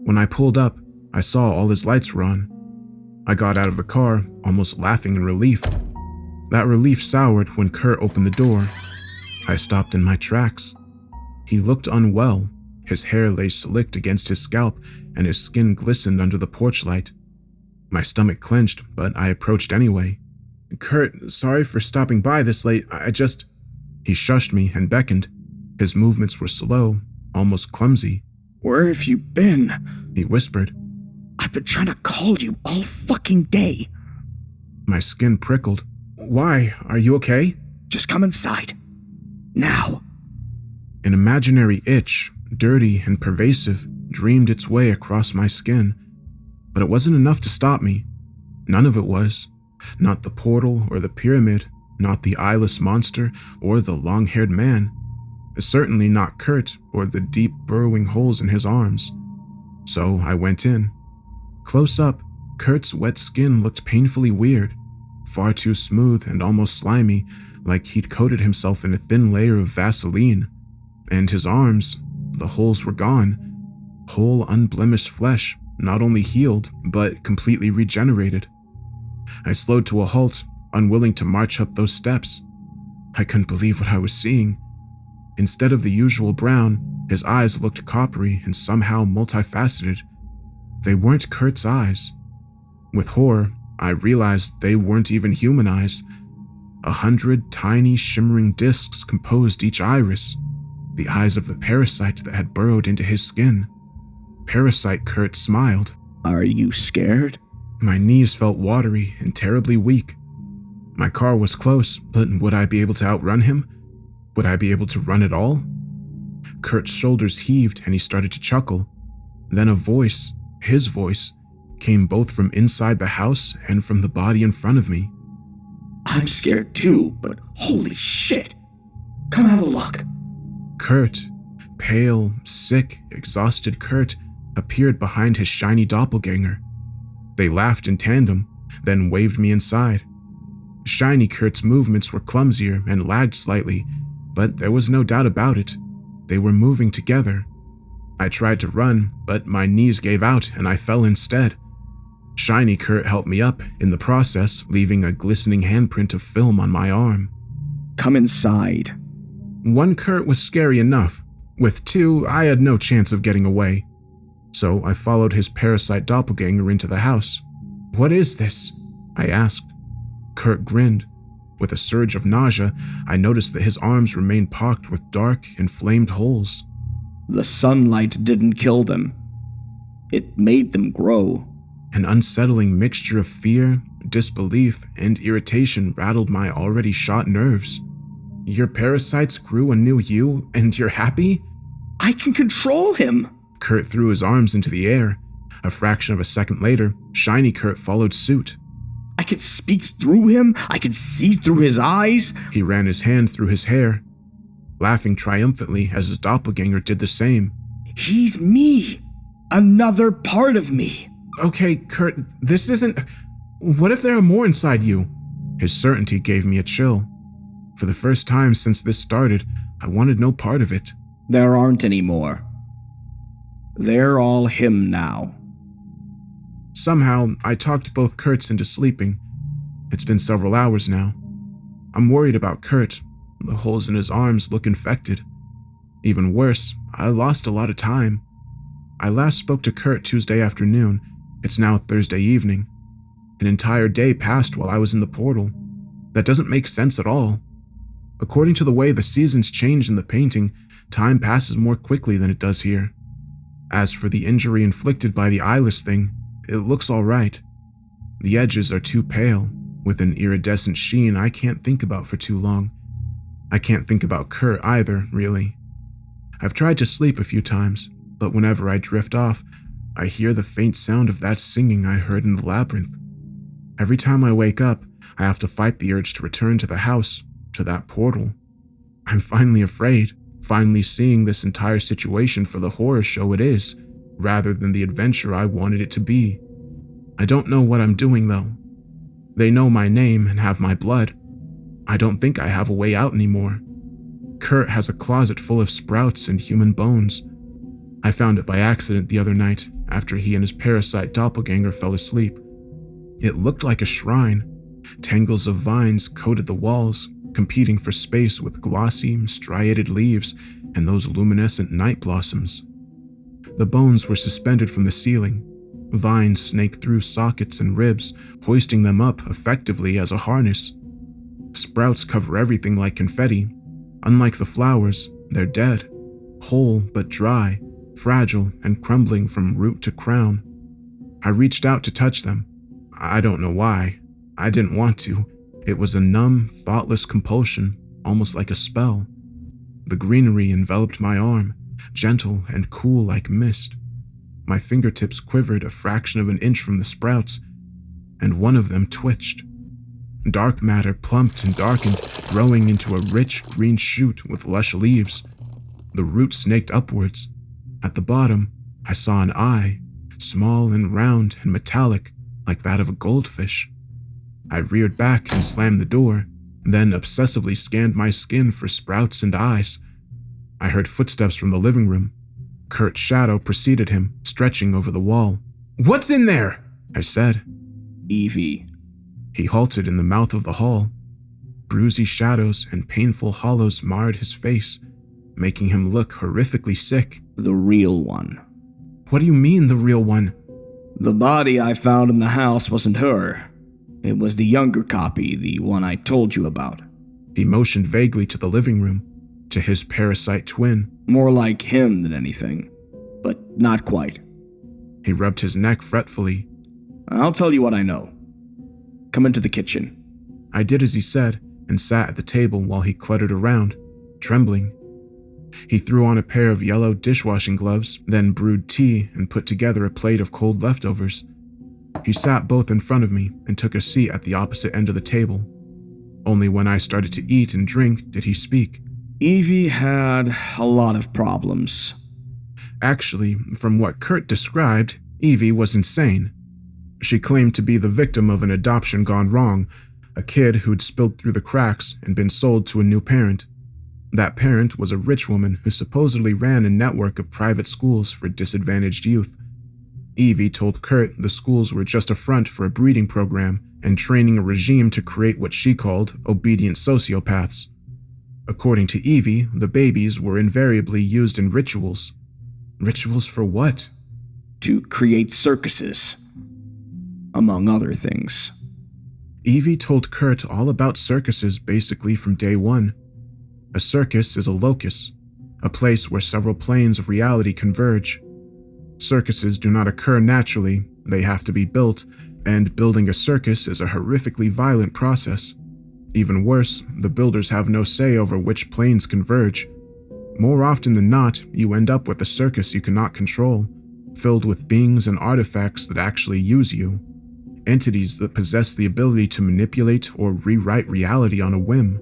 When I pulled up, I saw all his lights were on. I got out of the car, almost laughing in relief. That relief soured when Kurt opened the door. I stopped in my tracks. He looked unwell. His hair lay slicked against his scalp, and his skin glistened under the porch light. My stomach clenched, but I approached anyway. "Kurt, sorry for stopping by this late. He shushed me and beckoned. His movements were slow, almost clumsy. "Where have you been?" He whispered. "I've been trying to call you all fucking day." My skin prickled. "Why? Are you okay?" "Just come inside. Now." An imaginary itch, dirty and pervasive, dreamed its way across my skin. But it wasn't enough to stop me. None of it was. Not the portal or the pyramid, not the eyeless monster or the long-haired man. Certainly not Kurt or the deep burrowing holes in his arms. So I went in. Close up, Kurt's wet skin looked painfully weird, far too smooth and almost slimy, like he'd coated himself in a thin layer of Vaseline. And his arms, The holes were gone. Whole, unblemished flesh, not only healed, but completely regenerated. I slowed to a halt, unwilling to march up those steps. I couldn't believe what I was seeing. Instead of the usual brown, his eyes looked coppery and somehow multifaceted. They weren't Kurt's eyes. With horror, I realized they weren't even human eyes. 100 tiny, shimmering discs composed each iris, the eyes of the parasite that had burrowed into his skin. Parasite Kurt smiled. Are you scared? My knees felt watery and terribly weak. My car was close, but would I be able to outrun him? Would I be able to run at all? Kurt's shoulders heaved and he started to chuckle. Then a voice, his voice, came both from inside the house and from the body in front of me. I'm scared too, but holy shit. Come have a look. Kurt, pale, sick, exhausted Kurt, appeared behind his shiny doppelganger. They laughed in tandem, then waved me inside. Shiny Kurt's movements were clumsier and lagged slightly, but there was no doubt about it. They were moving together. I tried to run, but my knees gave out and I fell instead. Shiny Kurt helped me up, in the process leaving a glistening handprint of film on my arm. Come inside. One Kurt was scary enough. With two, I had no chance of getting away. So I followed his parasite doppelganger into the house. What is this? I asked. Kurt grinned. With a surge of nausea, I noticed that his arms remained pocked with dark, inflamed holes. The sunlight didn't kill them. It made them grow. An unsettling mixture of fear, disbelief, and irritation rattled my already shot nerves. Your parasites grew a new you, and you're happy? I can control him. Kurt threw his arms into the air. A fraction of a second later, Shiny Kurt followed suit. I could speak through him. I could see through his eyes. He ran his hand through his hair, laughing triumphantly as his doppelganger did the same. He's me. Another part of me. Okay, Kurt, this isn't... What if there are more inside you? His certainty gave me a chill. For the first time since this started, I wanted no part of it. There aren't any more. They're all him now. Somehow, I talked both Kurts into sleeping. It's been several hours now. I'm worried about Kurt. The holes in his arms look infected. Even worse, I lost a lot of time. I last spoke to Kurt Tuesday afternoon. It's now Thursday evening. An entire day passed while I was in the portal. That doesn't make sense at all. According to the way the seasons change in the painting, time passes more quickly than it does here. As for the injury inflicted by the eyeless thing, it looks alright. The edges are too pale, with an iridescent sheen I can't think about for too long. I can't think about Kurt either, really. I've tried to sleep a few times, but whenever I drift off, I hear the faint sound of that singing I heard in the labyrinth. Every time I wake up, I have to fight the urge to return to the house, to that portal. I'm finally afraid, finally seeing this entire situation for the horror show it is, rather than the adventure I wanted it to be. I don't know what I'm doing, though. They know my name and have my blood. I don't think I have a way out anymore. Kurt has a closet full of sprouts and human bones. I found it by accident the other night, after he and his parasite doppelganger fell asleep. It looked like a shrine. Tangles of vines coated the walls, competing for space with glossy, striated leaves and those luminescent night blossoms. The bones were suspended from the ceiling. Vines snaked through sockets and ribs, hoisting them up effectively as a harness. Sprouts cover everything like confetti. Unlike the flowers, they're dead, whole but dry, fragile and crumbling from root to crown. I reached out to touch them. I don't know why. I didn't want to. It was a numb, thoughtless compulsion, almost like a spell. The greenery enveloped my arm, gentle and cool like mist. My fingertips quivered a fraction of an inch from the sprouts, and one of them twitched. Dark matter plumped and darkened, growing into a rich green shoot with lush leaves. The root snaked upwards. At the bottom, I saw an eye, small and round and metallic, like that of a goldfish. I reared back and slammed the door, then obsessively scanned my skin for sprouts and eyes. I heard footsteps from the living room, Kurt's shadow preceded him, stretching over the wall. "What's in there?" I said. Evie. He halted in the mouth of the hall. Bruisey shadows and painful hollows marred his face, making him look horrifically sick. The real one. "What do you mean, the real one?" The body I found in the house wasn't her. It was the younger copy, the one I told you about. He motioned vaguely to the living room, to his parasite twin. More like him than anything, but not quite. He rubbed his neck fretfully. I'll tell you what I know. Come into the kitchen. I did as he said and sat at the table while he cluttered around, trembling. He threw on a pair of yellow dishwashing gloves, then brewed tea and put together a plate of cold leftovers. He sat both in front of me and took a seat at the opposite end of the table. Only when I started to eat and drink did he speak. Evie had a lot of problems. Actually, from what Kurt described, Evie was insane. She claimed to be the victim of an adoption gone wrong, a kid who'd spilled through the cracks and been sold to a new parent. That parent was a rich woman who supposedly ran a network of private schools for disadvantaged youth. Evie told Kurt the schools were just a front for a breeding program and training a regime to create what she called obedient sociopaths. According to Evie, the babies were invariably used in rituals. Rituals for what? To create circuses, among other things. Evie told Kurt all about circuses basically from day one. A circus is a locus, a place where several planes of reality converge. Circuses do not occur naturally, they have to be built, and building a circus is a horrifically violent process. Even worse, the builders have no say over which planes converge. More often than not, you end up with a circus you cannot control, filled with beings and artifacts that actually use you. Entities that possess the ability to manipulate or rewrite reality on a whim.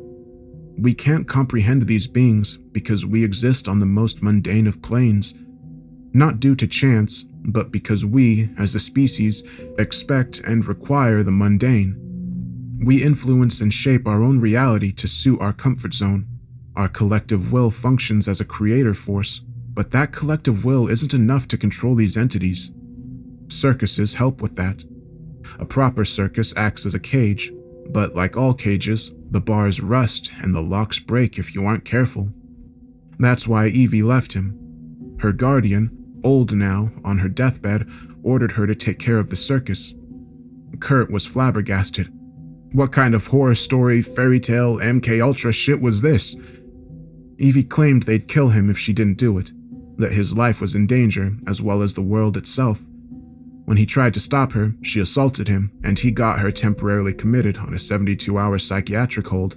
We can't comprehend these beings because we exist on the most mundane of planes, not due to chance, but because we, as a species, expect and require the mundane. We influence and shape our own reality to suit our comfort zone. Our collective will functions as a creator force, but that collective will isn't enough to control these entities. Circuses help with that. A proper circus acts as a cage, but like all cages, the bars rust and the locks break if you aren't careful. That's why Evie left him. Her guardian, old now, on her deathbed, ordered her to take care of the circus. Kurt was flabbergasted. What kind of horror story, fairy tale, MK Ultra shit was this? Evie claimed they'd kill him if she didn't do it, that his life was in danger as well as the world itself. When he tried to stop her, she assaulted him, and he got her temporarily committed on a 72-hour psychiatric hold.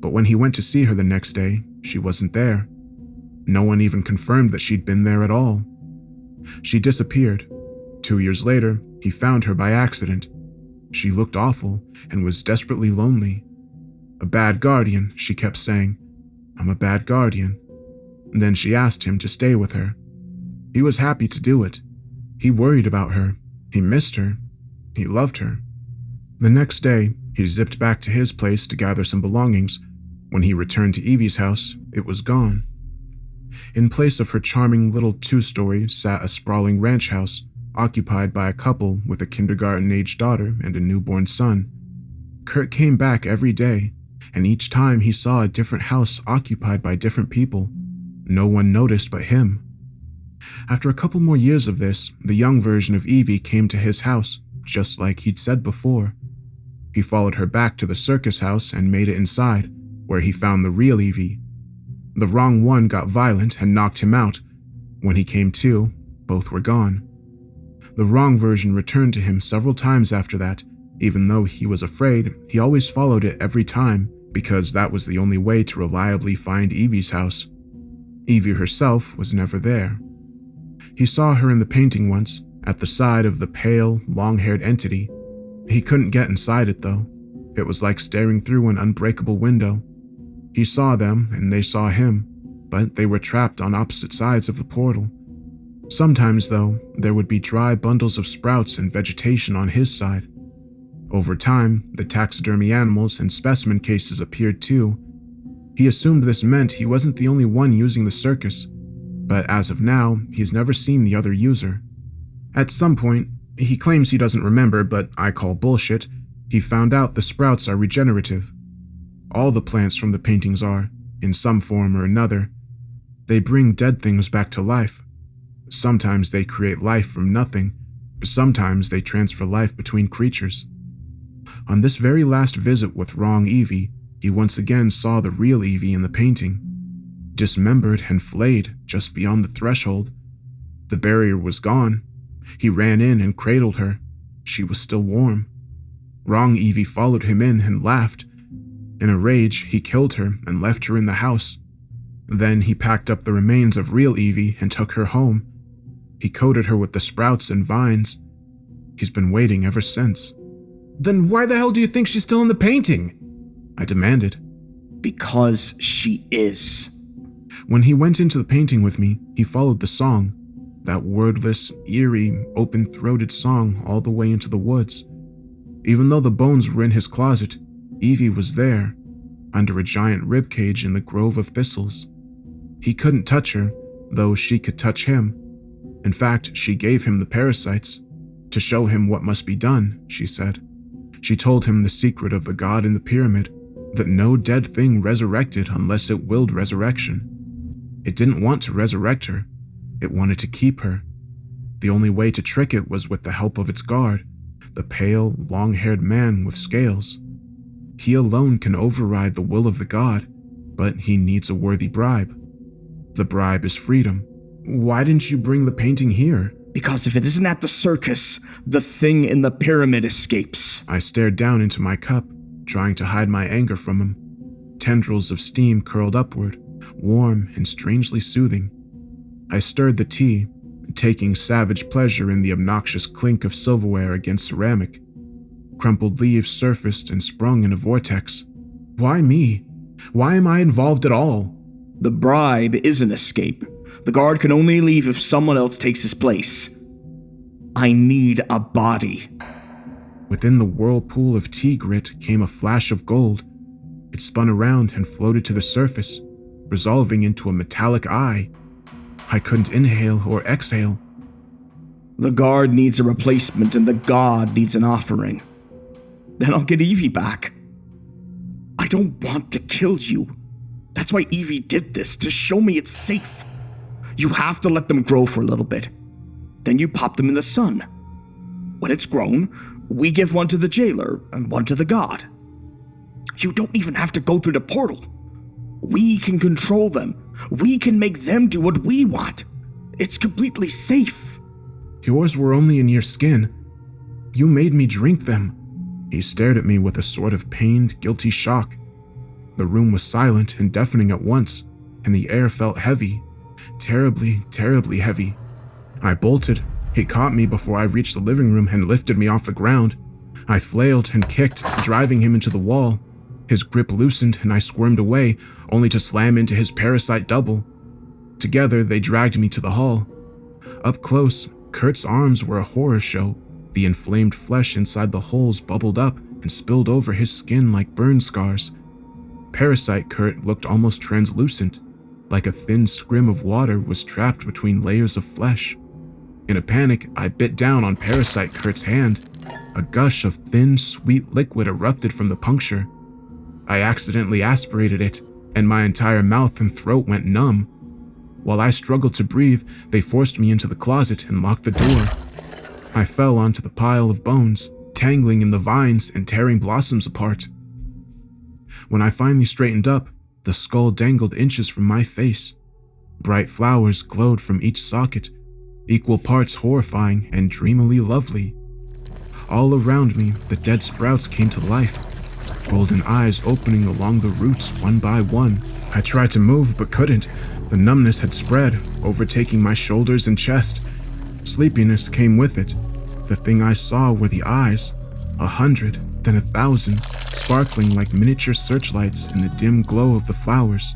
But when he went to see her the next day, she wasn't there. No one even confirmed that she'd been there at all. She disappeared. 2 years later, he found her by accident. She looked awful and was desperately lonely. A bad guardian, she kept saying. I'm a bad guardian. Then she asked him to stay with her. He was happy to do it. He worried about her. He missed her. He loved her. The next day, he zipped back to his place to gather some belongings. When he returned to Evie's house, it was gone. In place of her charming little 2-story sat a sprawling ranch house, occupied by a couple with a kindergarten-aged daughter and a newborn son. Kurt came back every day, and each time he saw a different house occupied by different people. No one noticed but him. After a couple more years of this, the young version of Evie came to his house, just like he'd said before. He followed her back to the circus house and made it inside, where he found the real Evie. The wrong one got violent and knocked him out. When he came to, both were gone. The wrong version returned to him several times after that. Even though he was afraid, he always followed it every time, because that was the only way to reliably find Evie's house. Evie herself was never there. He saw her in the painting once, at the side of the pale, long-haired entity. He couldn't get inside it, though. It was like staring through an unbreakable window. He saw them, and they saw him, but they were trapped on opposite sides of the portal. Sometimes, though, there would be dry bundles of sprouts and vegetation on his side. Over time, the taxidermy animals and specimen cases appeared too. He assumed this meant he wasn't the only one using the circus, but as of now, he's never seen the other user. At some point, he claims he doesn't remember, but I call bullshit, he found out the sprouts are regenerative. All the plants from the paintings are, in some form or another. They bring dead things back to life. Sometimes they create life from nothing. Sometimes they transfer life between creatures. On this very last visit with Wrong Evie, he once again saw the real Evie in the painting, dismembered and flayed just beyond the threshold. The barrier was gone. He ran in and cradled her. She was still warm. Wrong Evie followed him in and laughed. In a rage, he killed her and left her in the house. Then he packed up the remains of real Evie and took her home. He coated her with the sprouts and vines. He's been waiting ever since. Then why the hell do you think she's still in the painting? I demanded. Because she is. When he went into the painting with me, he followed the song, that wordless, eerie, open-throated song all the way into the woods. Even though the bones were in his closet, Evie was there, under a giant ribcage in the grove of thistles. He couldn't touch her, though she could touch him. In fact, she gave him the parasites, to show him what must be done, she said. She told him the secret of the god in the pyramid, that no dead thing resurrected unless it willed resurrection. It didn't want to resurrect her. It wanted to keep her. The only way to trick it was with the help of its guard, the pale, long-haired man with scales. He alone can override the will of the god, but he needs a worthy bribe. The bribe is freedom. Why didn't you bring the painting here? Because if it isn't at the circus, the thing in the pyramid escapes. I stared down into my cup, trying to hide my anger from him. Tendrils of steam curled upward, warm and strangely soothing. I stirred the tea, taking savage pleasure in the obnoxious clink of silverware against ceramic. Crumpled leaves surfaced and sprung in a vortex. Why me? Why am I involved at all? The bribe is an escape. The guard can only leave if someone else takes his place. I need a body. Within the whirlpool of tea grit came a flash of gold. It spun around and floated to the surface, resolving into a metallic eye. I couldn't inhale or exhale. The guard needs a replacement and the god needs an offering. Then I'll get Evie back. I don't want to kill you. That's why Evie did this, to show me it's safe. You have to let them grow for a little bit. Then you pop them in the sun. When it's grown, we give one to the jailer and one to the god. You don't even have to go through the portal. We can control them. We can make them do what we want. It's completely safe. Yours were only in your skin. You made me drink them. He stared at me with a sort of pained, guilty shock. The room was silent and deafening at once, and the air felt heavy. Terribly, terribly heavy. I bolted. He caught me before I reached the living room and lifted me off the ground. I flailed and kicked, driving him into the wall. His grip loosened and I squirmed away, only to slam into his parasite double. Together, they dragged me to the hall. Up close, Kurt's arms were a horror show. The inflamed flesh inside the holes bubbled up and spilled over his skin like burn scars. Parasite Kurt looked almost translucent, like a thin scrim of water was trapped between layers of flesh. In a panic, I bit down on Parasite Kurt's hand. A gush of thin, sweet liquid erupted from the puncture. I accidentally aspirated it, and my entire mouth and throat went numb. While I struggled to breathe, they forced me into the closet and locked the door. I fell onto the pile of bones, tangling in the vines and tearing blossoms apart. When I finally straightened up, the skull dangled inches from my face. Bright flowers glowed from each socket, equal parts horrifying and dreamily lovely. All around me, the dead sprouts came to life, golden eyes opening along the roots one by one. I tried to move but couldn't. The numbness had spread, overtaking my shoulders and chest. Sleepiness came with it. The thing I saw were the eyes, 100, then 1,000, sparkling like miniature searchlights in the dim glow of the flowers.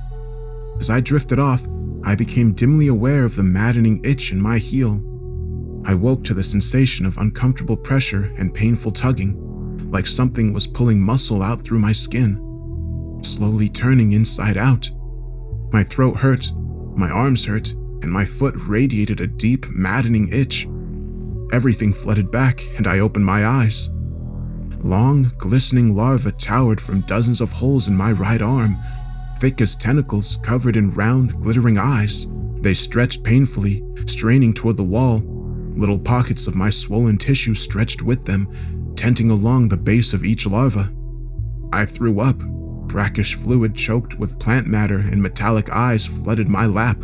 As I drifted off, I became dimly aware of the maddening itch in my heel. I woke to the sensation of uncomfortable pressure and painful tugging, like something was pulling muscle out through my skin, slowly turning inside out. My throat hurt, my arms hurt, and my foot radiated a deep, maddening itch. Everything flooded back, and I opened my eyes. Long, glistening larvae towered from dozens of holes in my right arm, thick as tentacles covered in round, glittering eyes. They stretched painfully, straining toward the wall. Little pockets of my swollen tissue stretched with them, tenting along the base of each larva. I threw up. Brackish fluid choked with plant matter and metallic eyes flooded my lap.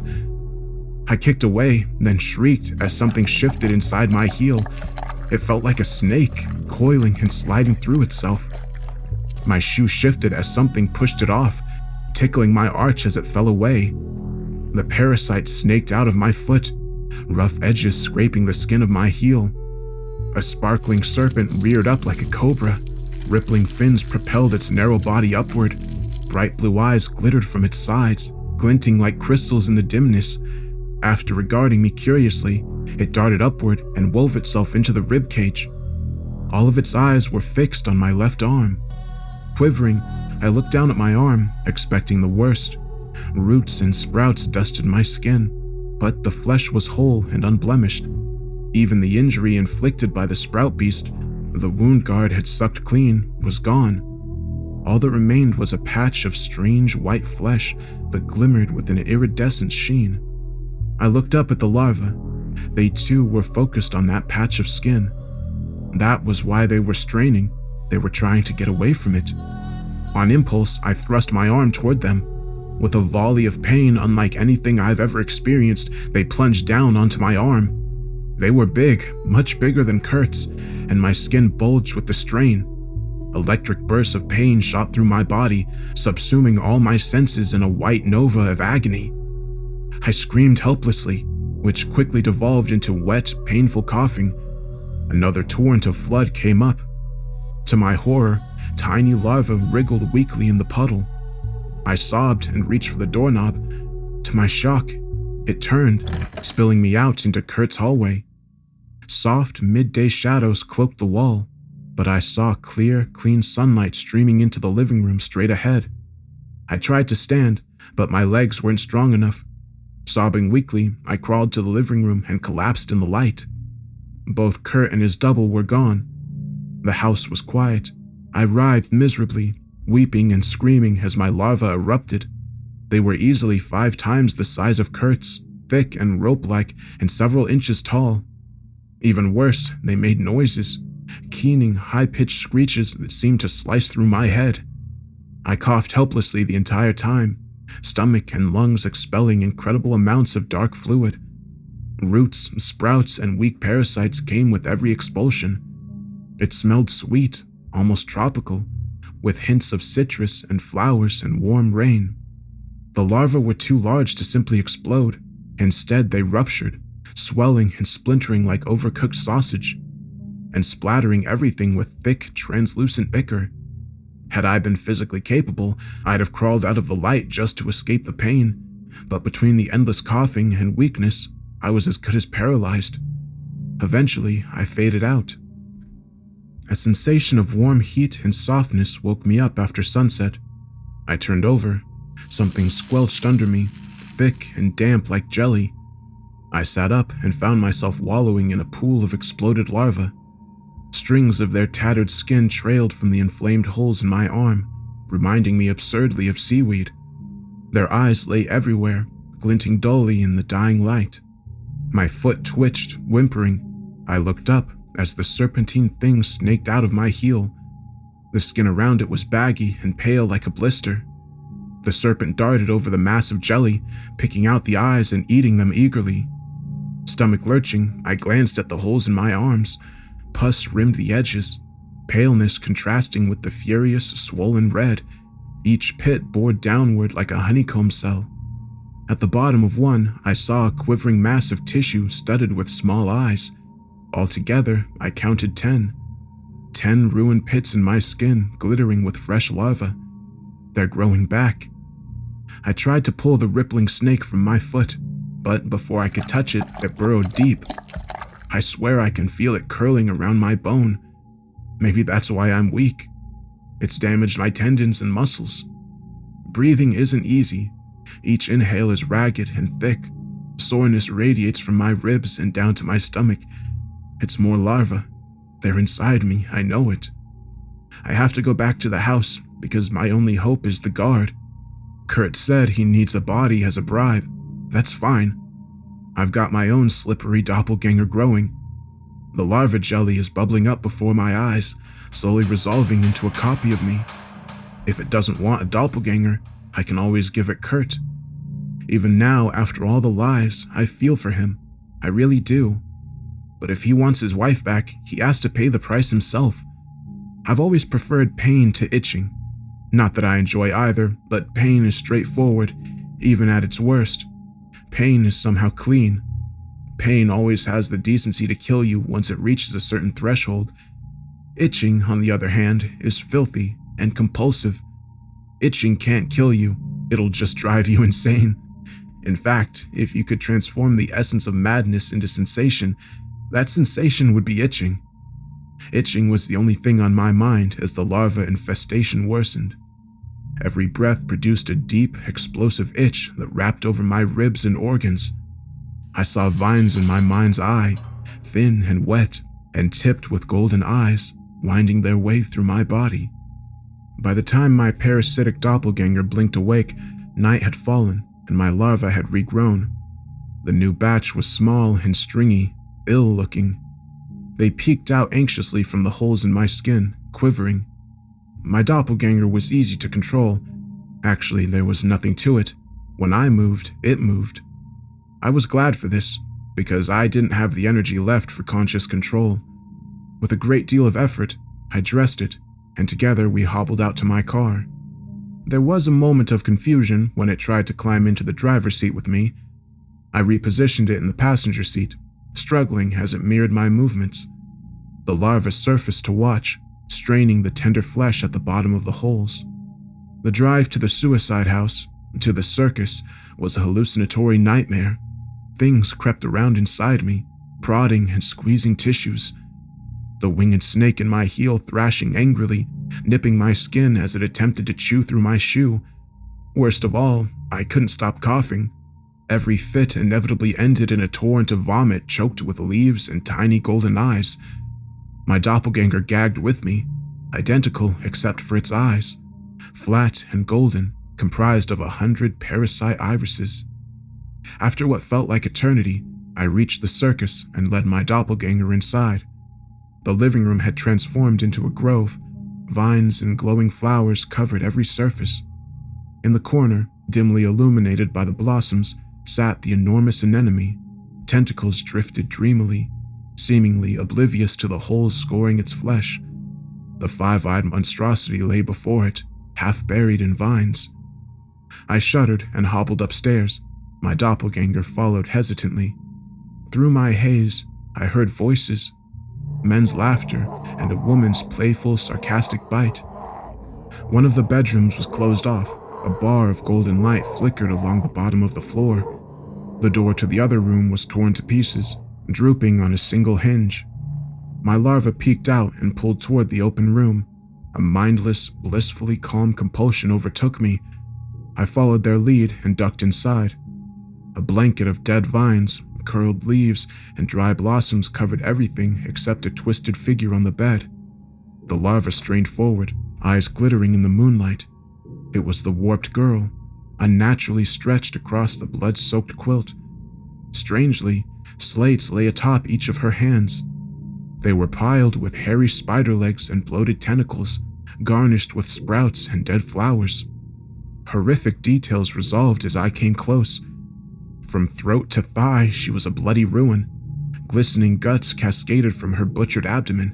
I kicked away, then shrieked as something shifted inside my heel. It felt like a snake, coiling and sliding through itself. My shoe shifted as something pushed it off, tickling my arch as it fell away. The parasite snaked out of my foot, rough edges scraping the skin of my heel. A sparkling serpent reared up like a cobra. Rippling fins propelled its narrow body upward. Bright blue eyes glittered from its sides, glinting like crystals in the dimness. After regarding me curiously, it darted upward and wove itself into the ribcage. All of its eyes were fixed on my left arm. Quivering, I looked down at my arm, expecting the worst. Roots and sprouts dusted my skin, but the flesh was whole and unblemished. Even the injury inflicted by the sprout beast, the wound guard had sucked clean, was gone. All that remained was a patch of strange white flesh that glimmered with an iridescent sheen. I looked up at the larvae. They too were focused on that patch of skin. That was why they were straining. They were trying to get away from it. On impulse, I thrust my arm toward them. With a volley of pain unlike anything I've ever experienced, they plunged down onto my arm. They were big, much bigger than Kurt's, and my skin bulged with the strain. Electric bursts of pain shot through my body, subsuming all my senses in a white nova of agony. I screamed helplessly, which quickly devolved into wet, painful coughing. Another torrent of flood came up. To my horror, tiny larvae wriggled weakly in the puddle. I sobbed and reached for the doorknob. To my shock, it turned, spilling me out into Kurt's hallway. Soft, midday shadows cloaked the wall, but I saw clear, clean sunlight streaming into the living room straight ahead. I tried to stand, but my legs weren't strong enough. Sobbing weakly, I crawled to the living room and collapsed in the light. Both Kurt and his double were gone. The house was quiet. I writhed miserably, weeping and screaming as my larvae erupted. They were easily 5 times the size of Kurt's, thick and rope-like and several inches tall. Even worse, they made noises, keening, high-pitched screeches that seemed to slice through my head. I coughed helplessly the entire time, stomach and lungs expelling incredible amounts of dark fluid. Roots, sprouts, and weak parasites came with every expulsion. It smelled sweet, almost tropical, with hints of citrus and flowers and warm rain. The larvae were too large to simply explode. Instead, they ruptured, swelling and splintering like overcooked sausage, and splattering everything with thick, translucent ichor. Had I been physically capable, I'd have crawled out of the light just to escape the pain, but between the endless coughing and weakness, I was as good as paralyzed. Eventually, I faded out. A sensation of warm heat and softness woke me up after sunset. I turned over. Something squelched under me, thick and damp like jelly. I sat up and found myself wallowing in a pool of exploded larvae. Strings of their tattered skin trailed from the inflamed holes in my arm, reminding me absurdly of seaweed. Their eyes lay everywhere, glinting dully in the dying light. My foot twitched, whimpering. I looked up as the serpentine thing snaked out of my heel. The skin around it was baggy and pale like a blister. The serpent darted over the mass of jelly, picking out the eyes and eating them eagerly. Stomach lurching, I glanced at the holes in my arms. Pus rimmed the edges, paleness contrasting with the furious, swollen red. Each pit bored downward like a honeycomb cell. At the bottom of one, I saw a quivering mass of tissue studded with small eyes. Altogether, I counted 10. 10 ruined pits in my skin, glittering with fresh larvae. They're growing back. I tried to pull the rippling snake from my foot, but before I could touch it, it burrowed deep. I swear I can feel it curling around my bone. Maybe that's why I'm weak. It's damaged my tendons and muscles. Breathing isn't easy. Each inhale is ragged and thick, Soreness radiates from my ribs and down to my stomach. It's more larvae. They're inside me, I know it. I have to go back to the house because my only hope is the guard. Kurt said he needs a body as a bribe. That's fine. I've got my own slippery doppelganger growing. The larva jelly is bubbling up before my eyes, slowly resolving into a copy of me. If it doesn't want a doppelganger, I can always give it Kurt. Even now, after all the lies, I feel for him. I really do. But if he wants his wife back, he has to pay the price himself. I've always preferred pain to itching. Not that I enjoy either, but pain is straightforward, even at its worst. Pain is somehow clean. Pain always has the decency to kill you once it reaches a certain threshold. Itching, on the other hand, is filthy and compulsive. Itching can't kill you, it'll just drive you insane. In fact, if you could transform the essence of madness into sensation, that sensation would be itching. Itching was the only thing on my mind as the larva infestation worsened. Every breath produced a deep, explosive itch that wrapped over my ribs and organs. I saw vines in my mind's eye, thin and wet, and tipped with golden eyes, winding their way through my body. By the time my parasitic doppelganger blinked awake, night had fallen and my larva had regrown. The new batch was small and stringy, ill-looking. They peeked out anxiously from the holes in my skin, quivering. My doppelganger was easy to control. Actually, there was nothing to it. When I moved, it moved. I was glad for this, because I didn't have the energy left for conscious control. With a great deal of effort, I dressed it, and together we hobbled out to my car. There was a moment of confusion when it tried to climb into the driver's seat with me. I repositioned it in the passenger seat, struggling as it mirrored my movements. The larva surfaced to watch, straining the tender flesh at the bottom of the holes. The drive to the suicide house, to the circus, was a hallucinatory nightmare. Things crept around inside me, prodding and squeezing tissues. The winged snake in my heel thrashing angrily, nipping my skin as it attempted to chew through my shoe. Worst of all, I couldn't stop coughing. Every fit inevitably ended in a torrent of vomit choked with leaves and tiny golden eyes. My doppelganger gagged with me, identical except for its eyes, flat and golden, comprised of 100 parasite irises. After what felt like eternity, I reached the circus and led my doppelganger inside. The living room had transformed into a grove. Vines and glowing flowers covered every surface. In the corner, dimly illuminated by the blossoms, sat the enormous anemone. Tentacles drifted dreamily, seemingly oblivious to the holes scoring its flesh. The five-eyed monstrosity lay before it, half buried in vines. I shuddered and hobbled upstairs. My doppelganger followed hesitantly. Through my haze, I heard voices, men's laughter, and a woman's playful, sarcastic bite. One of the bedrooms was closed off. A bar of golden light flickered along the bottom of the floor. The door to the other room was torn to pieces, drooping on a single hinge. My larva peeked out and pulled toward the open room. A mindless, blissfully calm compulsion overtook me. I followed their lead and ducked inside. A blanket of dead vines, curled leaves, and dry blossoms covered everything except a twisted figure on the bed. The larva strained forward, eyes glittering in the moonlight. It was the warped girl, unnaturally stretched across the blood-soaked quilt. Strangely, slates lay atop each of her hands. They were piled with hairy spider legs and bloated tentacles, garnished with sprouts and dead flowers. Horrific details resolved as I came close. From throat to thigh, she was a bloody ruin. Glistening guts cascaded from her butchered abdomen.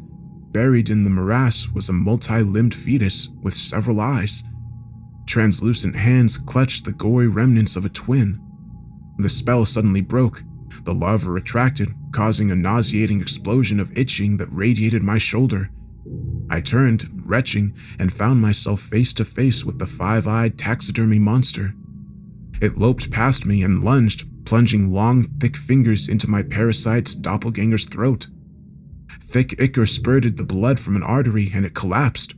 Buried in the morass was a multi-limbed fetus with several eyes. Translucent hands clutched the gory remnants of a twin. The spell suddenly broke. The larva retracted, causing a nauseating explosion of itching that radiated my shoulder. I turned, retching, and found myself face to face with the five-eyed taxidermy monster. It loped past me and lunged, plunging long, thick fingers into my parasite's doppelganger's throat. Thick ichor spurted the blood from an artery and it collapsed.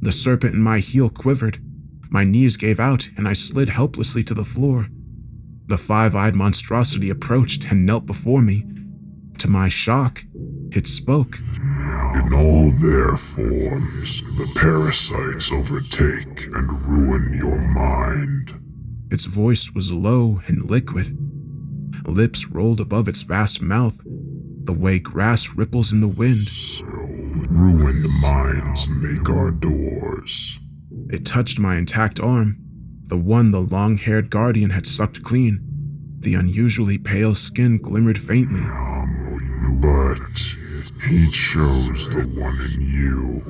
The serpent in my heel quivered. My knees gave out and I slid helplessly to the floor. The five-eyed monstrosity approached and knelt before me. To my shock, it spoke. In all their forms, the parasites overtake and ruin your mind. Its voice was low and liquid. Lips rolled above its vast mouth, the way grass ripples in the wind. So, ruined minds make our doors. It touched my intact arm, the one the long-haired guardian had sucked clean. The unusually pale skin glimmered faintly. But he chose the one in you.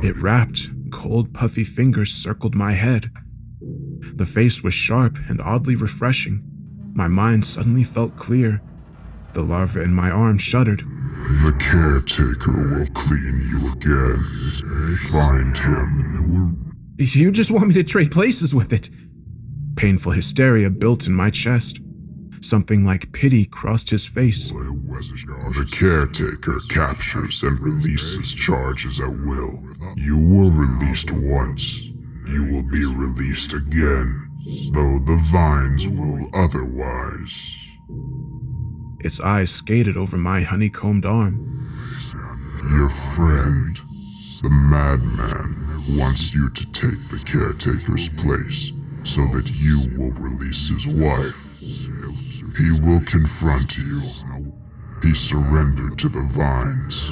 It wrapped, cold, puffy fingers circled my head. The face was sharp and oddly refreshing. My mind suddenly felt clear. The larva in my arm shuddered. The caretaker will clean you again. Find him. You just want me to trade places with it? Painful hysteria built in my chest. Something like pity crossed his face. The caretaker captures and releases charges at will. You were released once. You will be released again, though the vines will otherwise. Its eyes skated over my honeycombed arm. Your friend, the madman, wants you to take the caretaker's place so that you will release his wife. He will confront you. He surrendered to the vines.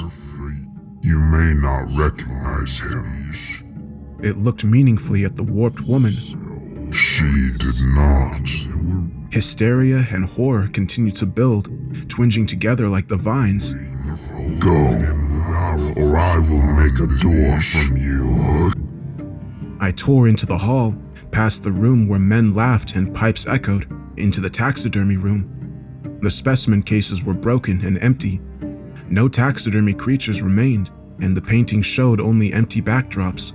You may not recognize him. It looked meaningfully at the warped woman. She did not. Hysteria and horror continued to build, twinging together like the vines. Go, or I will make a door from you. I tore into the hall, past the room where men laughed and pipes echoed, into the taxidermy room. The specimen cases were broken and empty. No taxidermy creatures remained, and the paintings showed only empty backdrops.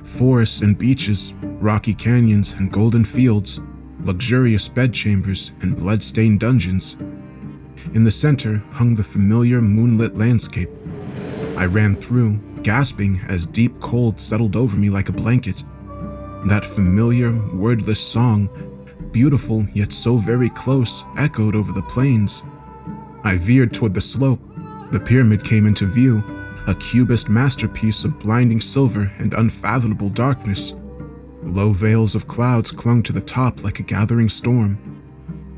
Forests and beaches, rocky canyons and golden fields, luxurious bedchambers and blood-stained dungeons. In the center hung the familiar moonlit landscape. I ran through, gasping as deep cold settled over me like a blanket. That familiar, wordless song, beautiful yet so very close, echoed over the plains. I veered toward the slope. The pyramid came into view, a cubist masterpiece of blinding silver and unfathomable darkness. Low veils of clouds clung to the top like a gathering storm.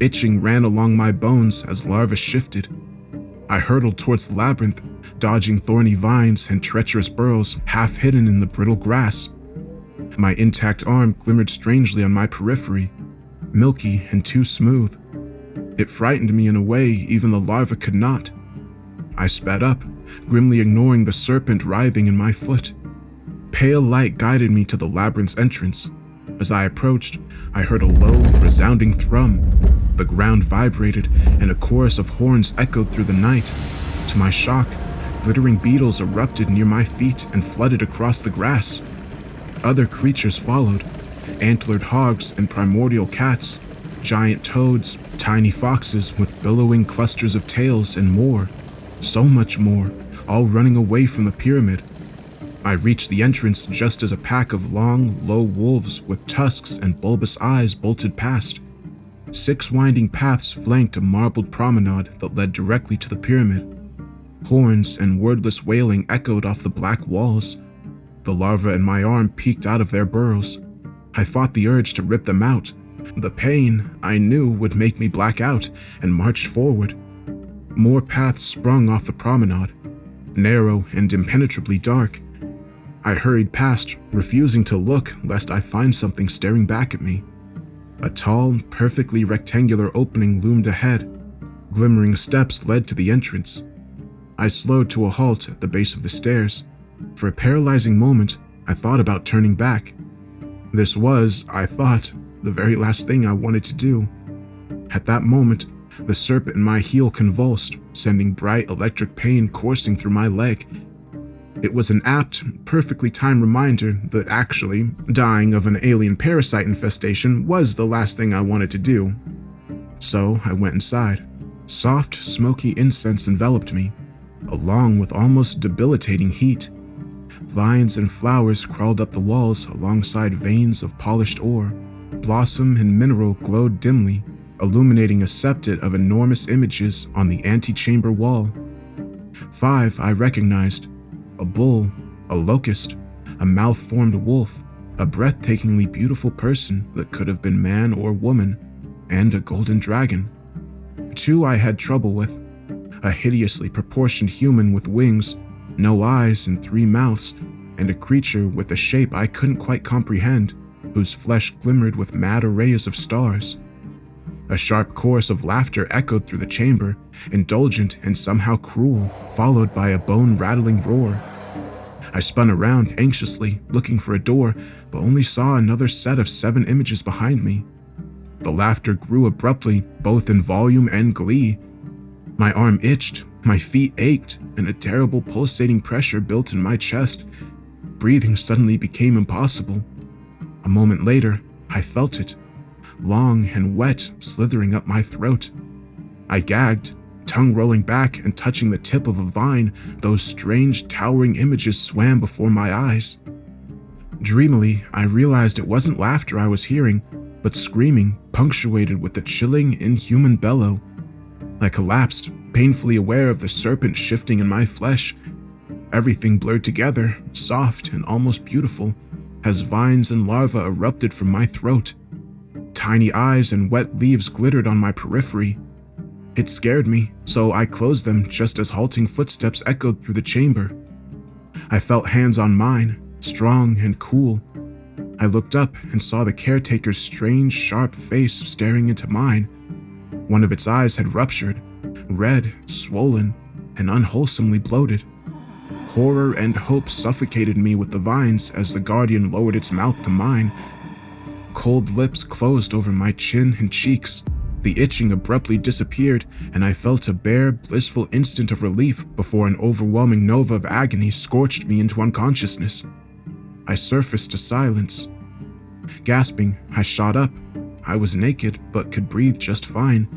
Itching ran along my bones as larvae shifted. I hurtled towards the labyrinth, dodging thorny vines and treacherous burrows half hidden in the brittle grass. My intact arm glimmered strangely on my periphery, milky and too smooth. It frightened me in a way even the larva could not. I sped up, grimly ignoring the serpent writhing in my foot. Pale light guided me to the labyrinth's entrance. As I approached, I heard a low, resounding thrum. The ground vibrated, and a chorus of horns echoed through the night. To my shock, glittering beetles erupted near my feet and flooded across the grass. Other creatures followed, antlered hogs and primordial cats, giant toads, tiny foxes with billowing clusters of tails, and more. So much more, all running away from the pyramid. I reached the entrance just as a pack of long, low wolves with tusks and bulbous eyes bolted past. 6 winding paths flanked a marbled promenade that led directly to the pyramid. Horns and wordless wailing echoed off the black walls. The larvae in my arm peeked out of their burrows. I fought the urge to rip them out. The pain, I knew, would make me black out, and marched forward. More paths sprung off the promenade, narrow and impenetrably dark. I hurried past, refusing to look lest I find something staring back at me. A tall, perfectly rectangular opening loomed ahead. Glimmering steps led to the entrance. I slowed to a halt at the base of the stairs. For a paralyzing moment, I thought about turning back. This was, I thought, the very last thing I wanted to do. At that moment, the serpent in my heel convulsed, sending bright electric pain coursing through my leg. It was an apt, perfectly timed reminder that actually, dying of an alien parasite infestation was the last thing I wanted to do. So I went inside. Soft, smoky incense enveloped me, along with almost debilitating heat. Vines and flowers crawled up the walls alongside veins of polished ore. Blossom and mineral glowed dimly, illuminating a septet of enormous images on the antechamber wall. 5 I recognized: a bull, a locust, a malformed wolf, a breathtakingly beautiful person that could have been man or woman, and a golden dragon. 2 I had trouble with: a hideously proportioned human with wings, no eyes and 3 mouths, and a creature with a shape I couldn't quite comprehend, whose flesh glimmered with mad arrays of stars. A sharp chorus of laughter echoed through the chamber, indulgent and somehow cruel, followed by a bone-rattling roar. I spun around anxiously, looking for a door, but only saw another set of 7 images behind me. The laughter grew abruptly, both in volume and glee. My arm itched, my feet ached, and a terrible pulsating pressure built in my chest. Breathing suddenly became impossible. A moment later, I felt it, long and wet, slithering up my throat. I gagged, tongue rolling back and touching the tip of a vine. Those strange, towering images swam before my eyes. Dreamily, I realized it wasn't laughter I was hearing, but screaming, punctuated with a chilling, inhuman bellow. I collapsed, painfully aware of the serpent shifting in my flesh. Everything blurred together, soft and almost beautiful, as vines and larvae erupted from my throat. Tiny eyes and wet leaves glittered on my periphery. It scared me, so I closed them just as halting footsteps echoed through the chamber. I felt hands on mine, strong and cool. I looked up and saw the caretaker's strange, sharp face staring into mine. One of its eyes had ruptured, red, swollen, and unwholesomely bloated. Horror and hope suffocated me with the vines as the guardian lowered its mouth to mine. Cold lips closed over my chin and cheeks. The itching abruptly disappeared, and I felt a bare, blissful instant of relief before an overwhelming nova of agony scorched me into unconsciousness. I surfaced to silence. Gasping, I shot up. I was naked, but could breathe just fine.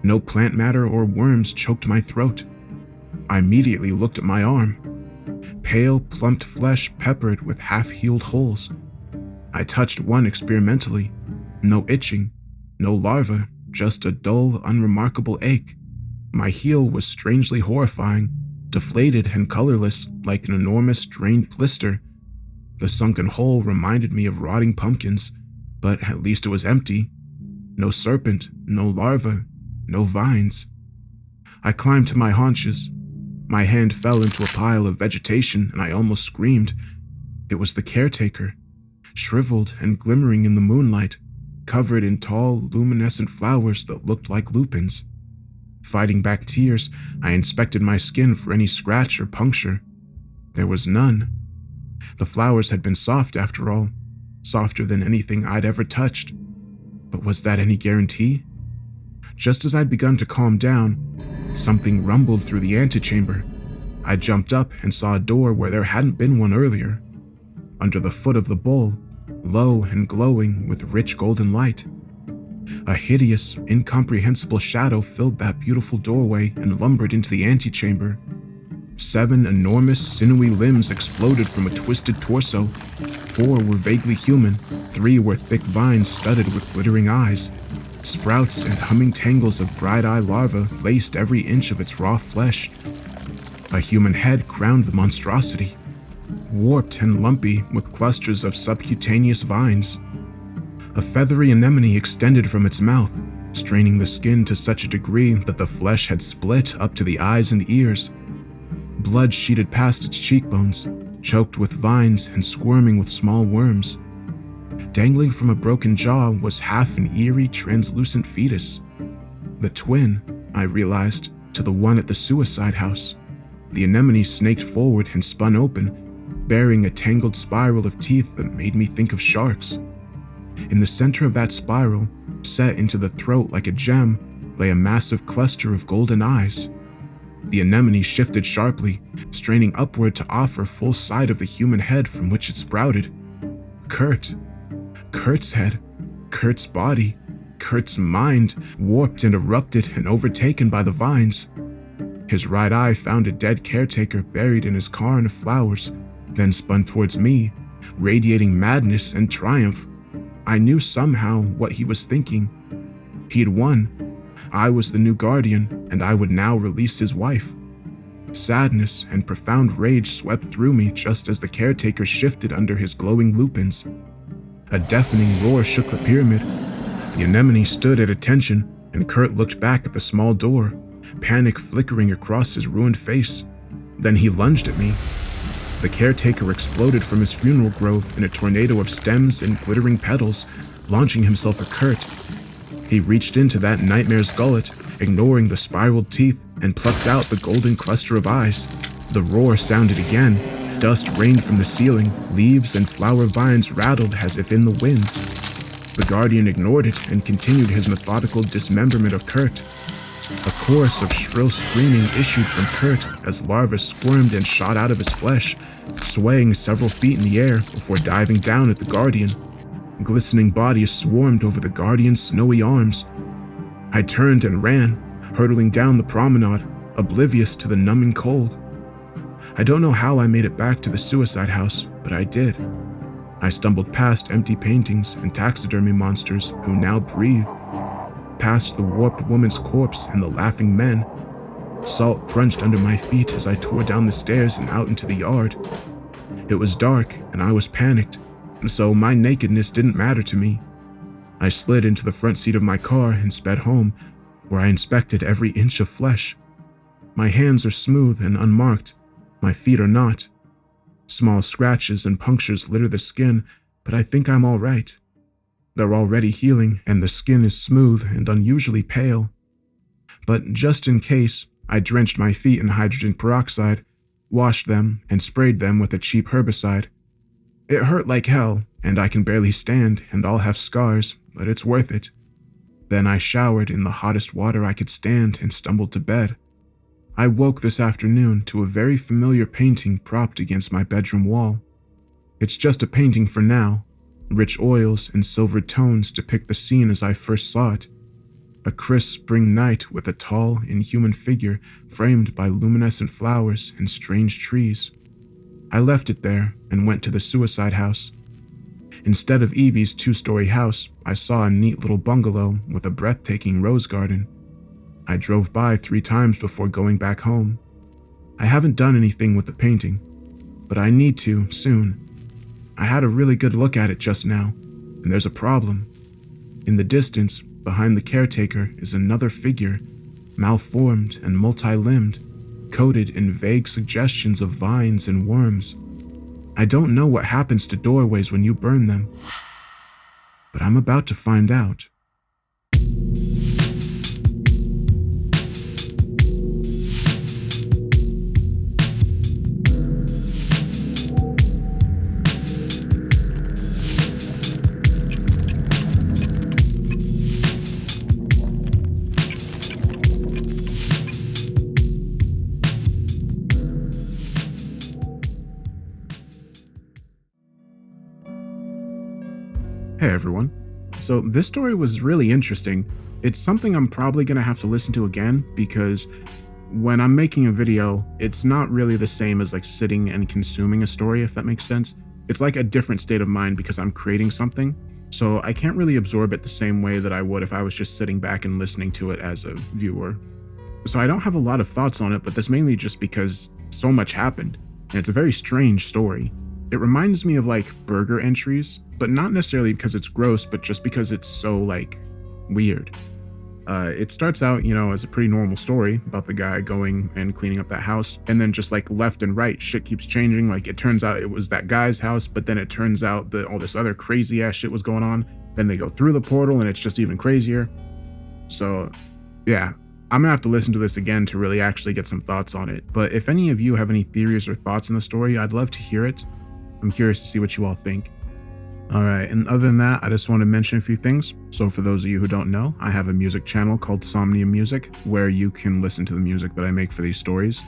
No plant matter or worms choked my throat. I immediately looked at my arm. Pale, plumped flesh peppered with half-healed holes. I touched one experimentally. No itching, no larva, just a dull, unremarkable ache. My heel was strangely horrifying, deflated and colorless like an enormous drained blister. The sunken hole reminded me of rotting pumpkins, but at least it was empty. No serpent, no larva, no vines. I climbed to my haunches. My hand fell into a pile of vegetation and I almost screamed. It was the caretaker, shriveled and glimmering in the moonlight, covered in tall, luminescent flowers that looked like lupins. Fighting back tears, I inspected my skin for any scratch or puncture. There was none. The flowers had been soft after all, softer than anything I'd ever touched. But was that any guarantee? Just as I'd begun to calm down, something rumbled through the antechamber. I jumped up and saw a door where there hadn't been one earlier. Under the foot of the bowl, low and glowing with rich golden light. A hideous, incomprehensible shadow filled that beautiful doorway and lumbered into the antechamber. 7 enormous, sinewy limbs exploded from a twisted torso. 4 were vaguely human, 3 were thick vines studded with glittering eyes. Sprouts and humming tangles of bright-eye larvae laced every inch of its raw flesh. A human head crowned the monstrosity, warped and lumpy with clusters of subcutaneous vines. A feathery anemone extended from its mouth, straining the skin to such a degree that the flesh had split up to the eyes and ears. Blood sheeted past its cheekbones, choked with vines and squirming with small worms. Dangling from a broken jaw was half an eerie, translucent fetus. The twin, I realized, to the one at the suicide house. The anemone snaked forward and spun open, bearing a tangled spiral of teeth that made me think of sharks. In the center of that spiral, set into the throat like a gem, lay a massive cluster of golden eyes. The anemone shifted sharply, straining upward to offer full sight of the human head from which it sprouted. Kurt's head, Kurt's body, Kurt's mind, warped and erupted and overtaken by the vines. His right eye found a dead caretaker buried in his cairn of flowers, then spun towards me, radiating madness and triumph. I knew somehow what he was thinking. He'd won. I was the new guardian, and I would now release his wife. Sadness and profound rage swept through me just as the caretaker shifted under his glowing lupins. A deafening roar shook the pyramid. The anemone stood at attention, and Kurt looked back at the small door, panic flickering across his ruined face. Then he lunged at me. The caretaker exploded from his funeral grove in a tornado of stems and glittering petals, launching himself at Kurt. He reached into that nightmare's gullet, ignoring the spiraled teeth, and plucked out the golden cluster of eyes. The roar sounded again. Dust rained from the ceiling, leaves and flower vines rattled as if in the wind. The guardian ignored it and continued his methodical dismemberment of Kurt. A chorus of shrill screaming issued from Kurt as larvae squirmed and shot out of his flesh, swaying several feet in the air before diving down at the guardian. Glistening bodies swarmed over the guardian's snowy arms. I turned and ran, hurtling down the promenade, oblivious to the numbing cold. I don't know how I made it back to the suicide house, but I did. I stumbled past empty paintings and taxidermy monsters who now breathed, past the warped woman's corpse and the laughing men. Salt crunched under my feet as I tore down the stairs and out into the yard. It was dark and I was panicked, so my nakedness didn't matter to me. I slid into the front seat of my car and sped home, where I inspected every inch of flesh. My hands are smooth and unmarked. My feet are not. Small scratches and punctures litter the skin, but I think I'm all right. They're already healing, and the skin is smooth and unusually pale. But just in case, I drenched my feet in hydrogen peroxide, washed them, and sprayed them with a cheap herbicide. It hurt like hell, and I can barely stand, and I'll have scars, but it's worth it. Then I showered in the hottest water I could stand and stumbled to bed. I woke this afternoon to a very familiar painting propped against my bedroom wall. It's just a painting for now. Rich oils and silvered tones depict the scene as I first saw it. A crisp spring night with a tall, inhuman figure framed by luminescent flowers and strange trees. I left it there and went to the suicide house. Instead of Evie's 2-story house, I saw a neat little bungalow with a breathtaking rose garden. I drove by 3 times before going back home. I haven't done anything with the painting, but I need to soon. I had a really good look at it just now, and there's a problem. In the distance, behind the caretaker, is another figure, malformed and multi-limbed, coated in vague suggestions of vines and worms. I don't know what happens to doorways when you burn them, but I'm about to find out. Hey everyone. So this story was really interesting. It's something I'm probably going to have to listen to again because when I'm making a video, it's not really the same as like sitting and consuming a story, if that makes sense. It's like a different state of mind because I'm creating something. So I can't really absorb it the same way that I would if I was just sitting back and listening to it as a viewer. So I don't have a lot of thoughts on it, but that's mainly just because so much happened. And it's a very strange story. It reminds me of like burger entries, but not necessarily because it's gross, but just because it's so like weird. It starts out, as a pretty normal story about the guy going and cleaning up that house, and then just like left and right, shit keeps changing. Like it turns out it was that guy's house, but then it turns out that all this other crazy ass shit was going on. Then they go through the portal and it's just even crazier. So yeah, I'm gonna have to listen to this again to really actually get some thoughts on it. But if any of you have any theories or thoughts on the story, I'd love to hear it. I'm curious to see what you all think. Alright, and other than that, I just want to mention a few things. So for those of you who don't know, I have a music channel called Somnium Music, where you can listen to the music that I make for these stories.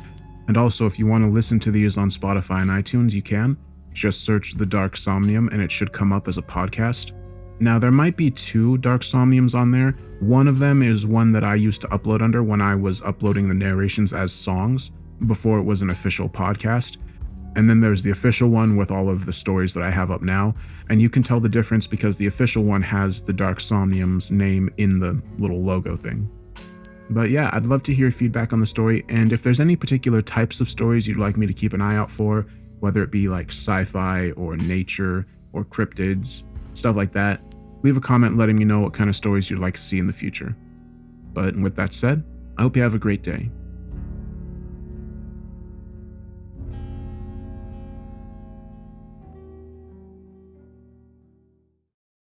And also, if you want to listen to these on Spotify and iTunes, you can. Just search The Darksomnium and it should come up as a podcast. Now, there might be 2 Darksomniums on there. One of them is one that I used to upload under when I was uploading the narrations as songs, before it was an official podcast. And then there's the official one with all of the stories that I have up now, and you can tell the difference because the official one has the Darksomnium's name in the little logo thing. But yeah, I'd love to hear feedback on the story, and if there's any particular types of stories you'd like me to keep an eye out for, whether it be like sci-fi or nature or cryptids, stuff like that, leave a comment letting me know what kind of stories you'd like to see in the future. But with that said, I hope you have a great day.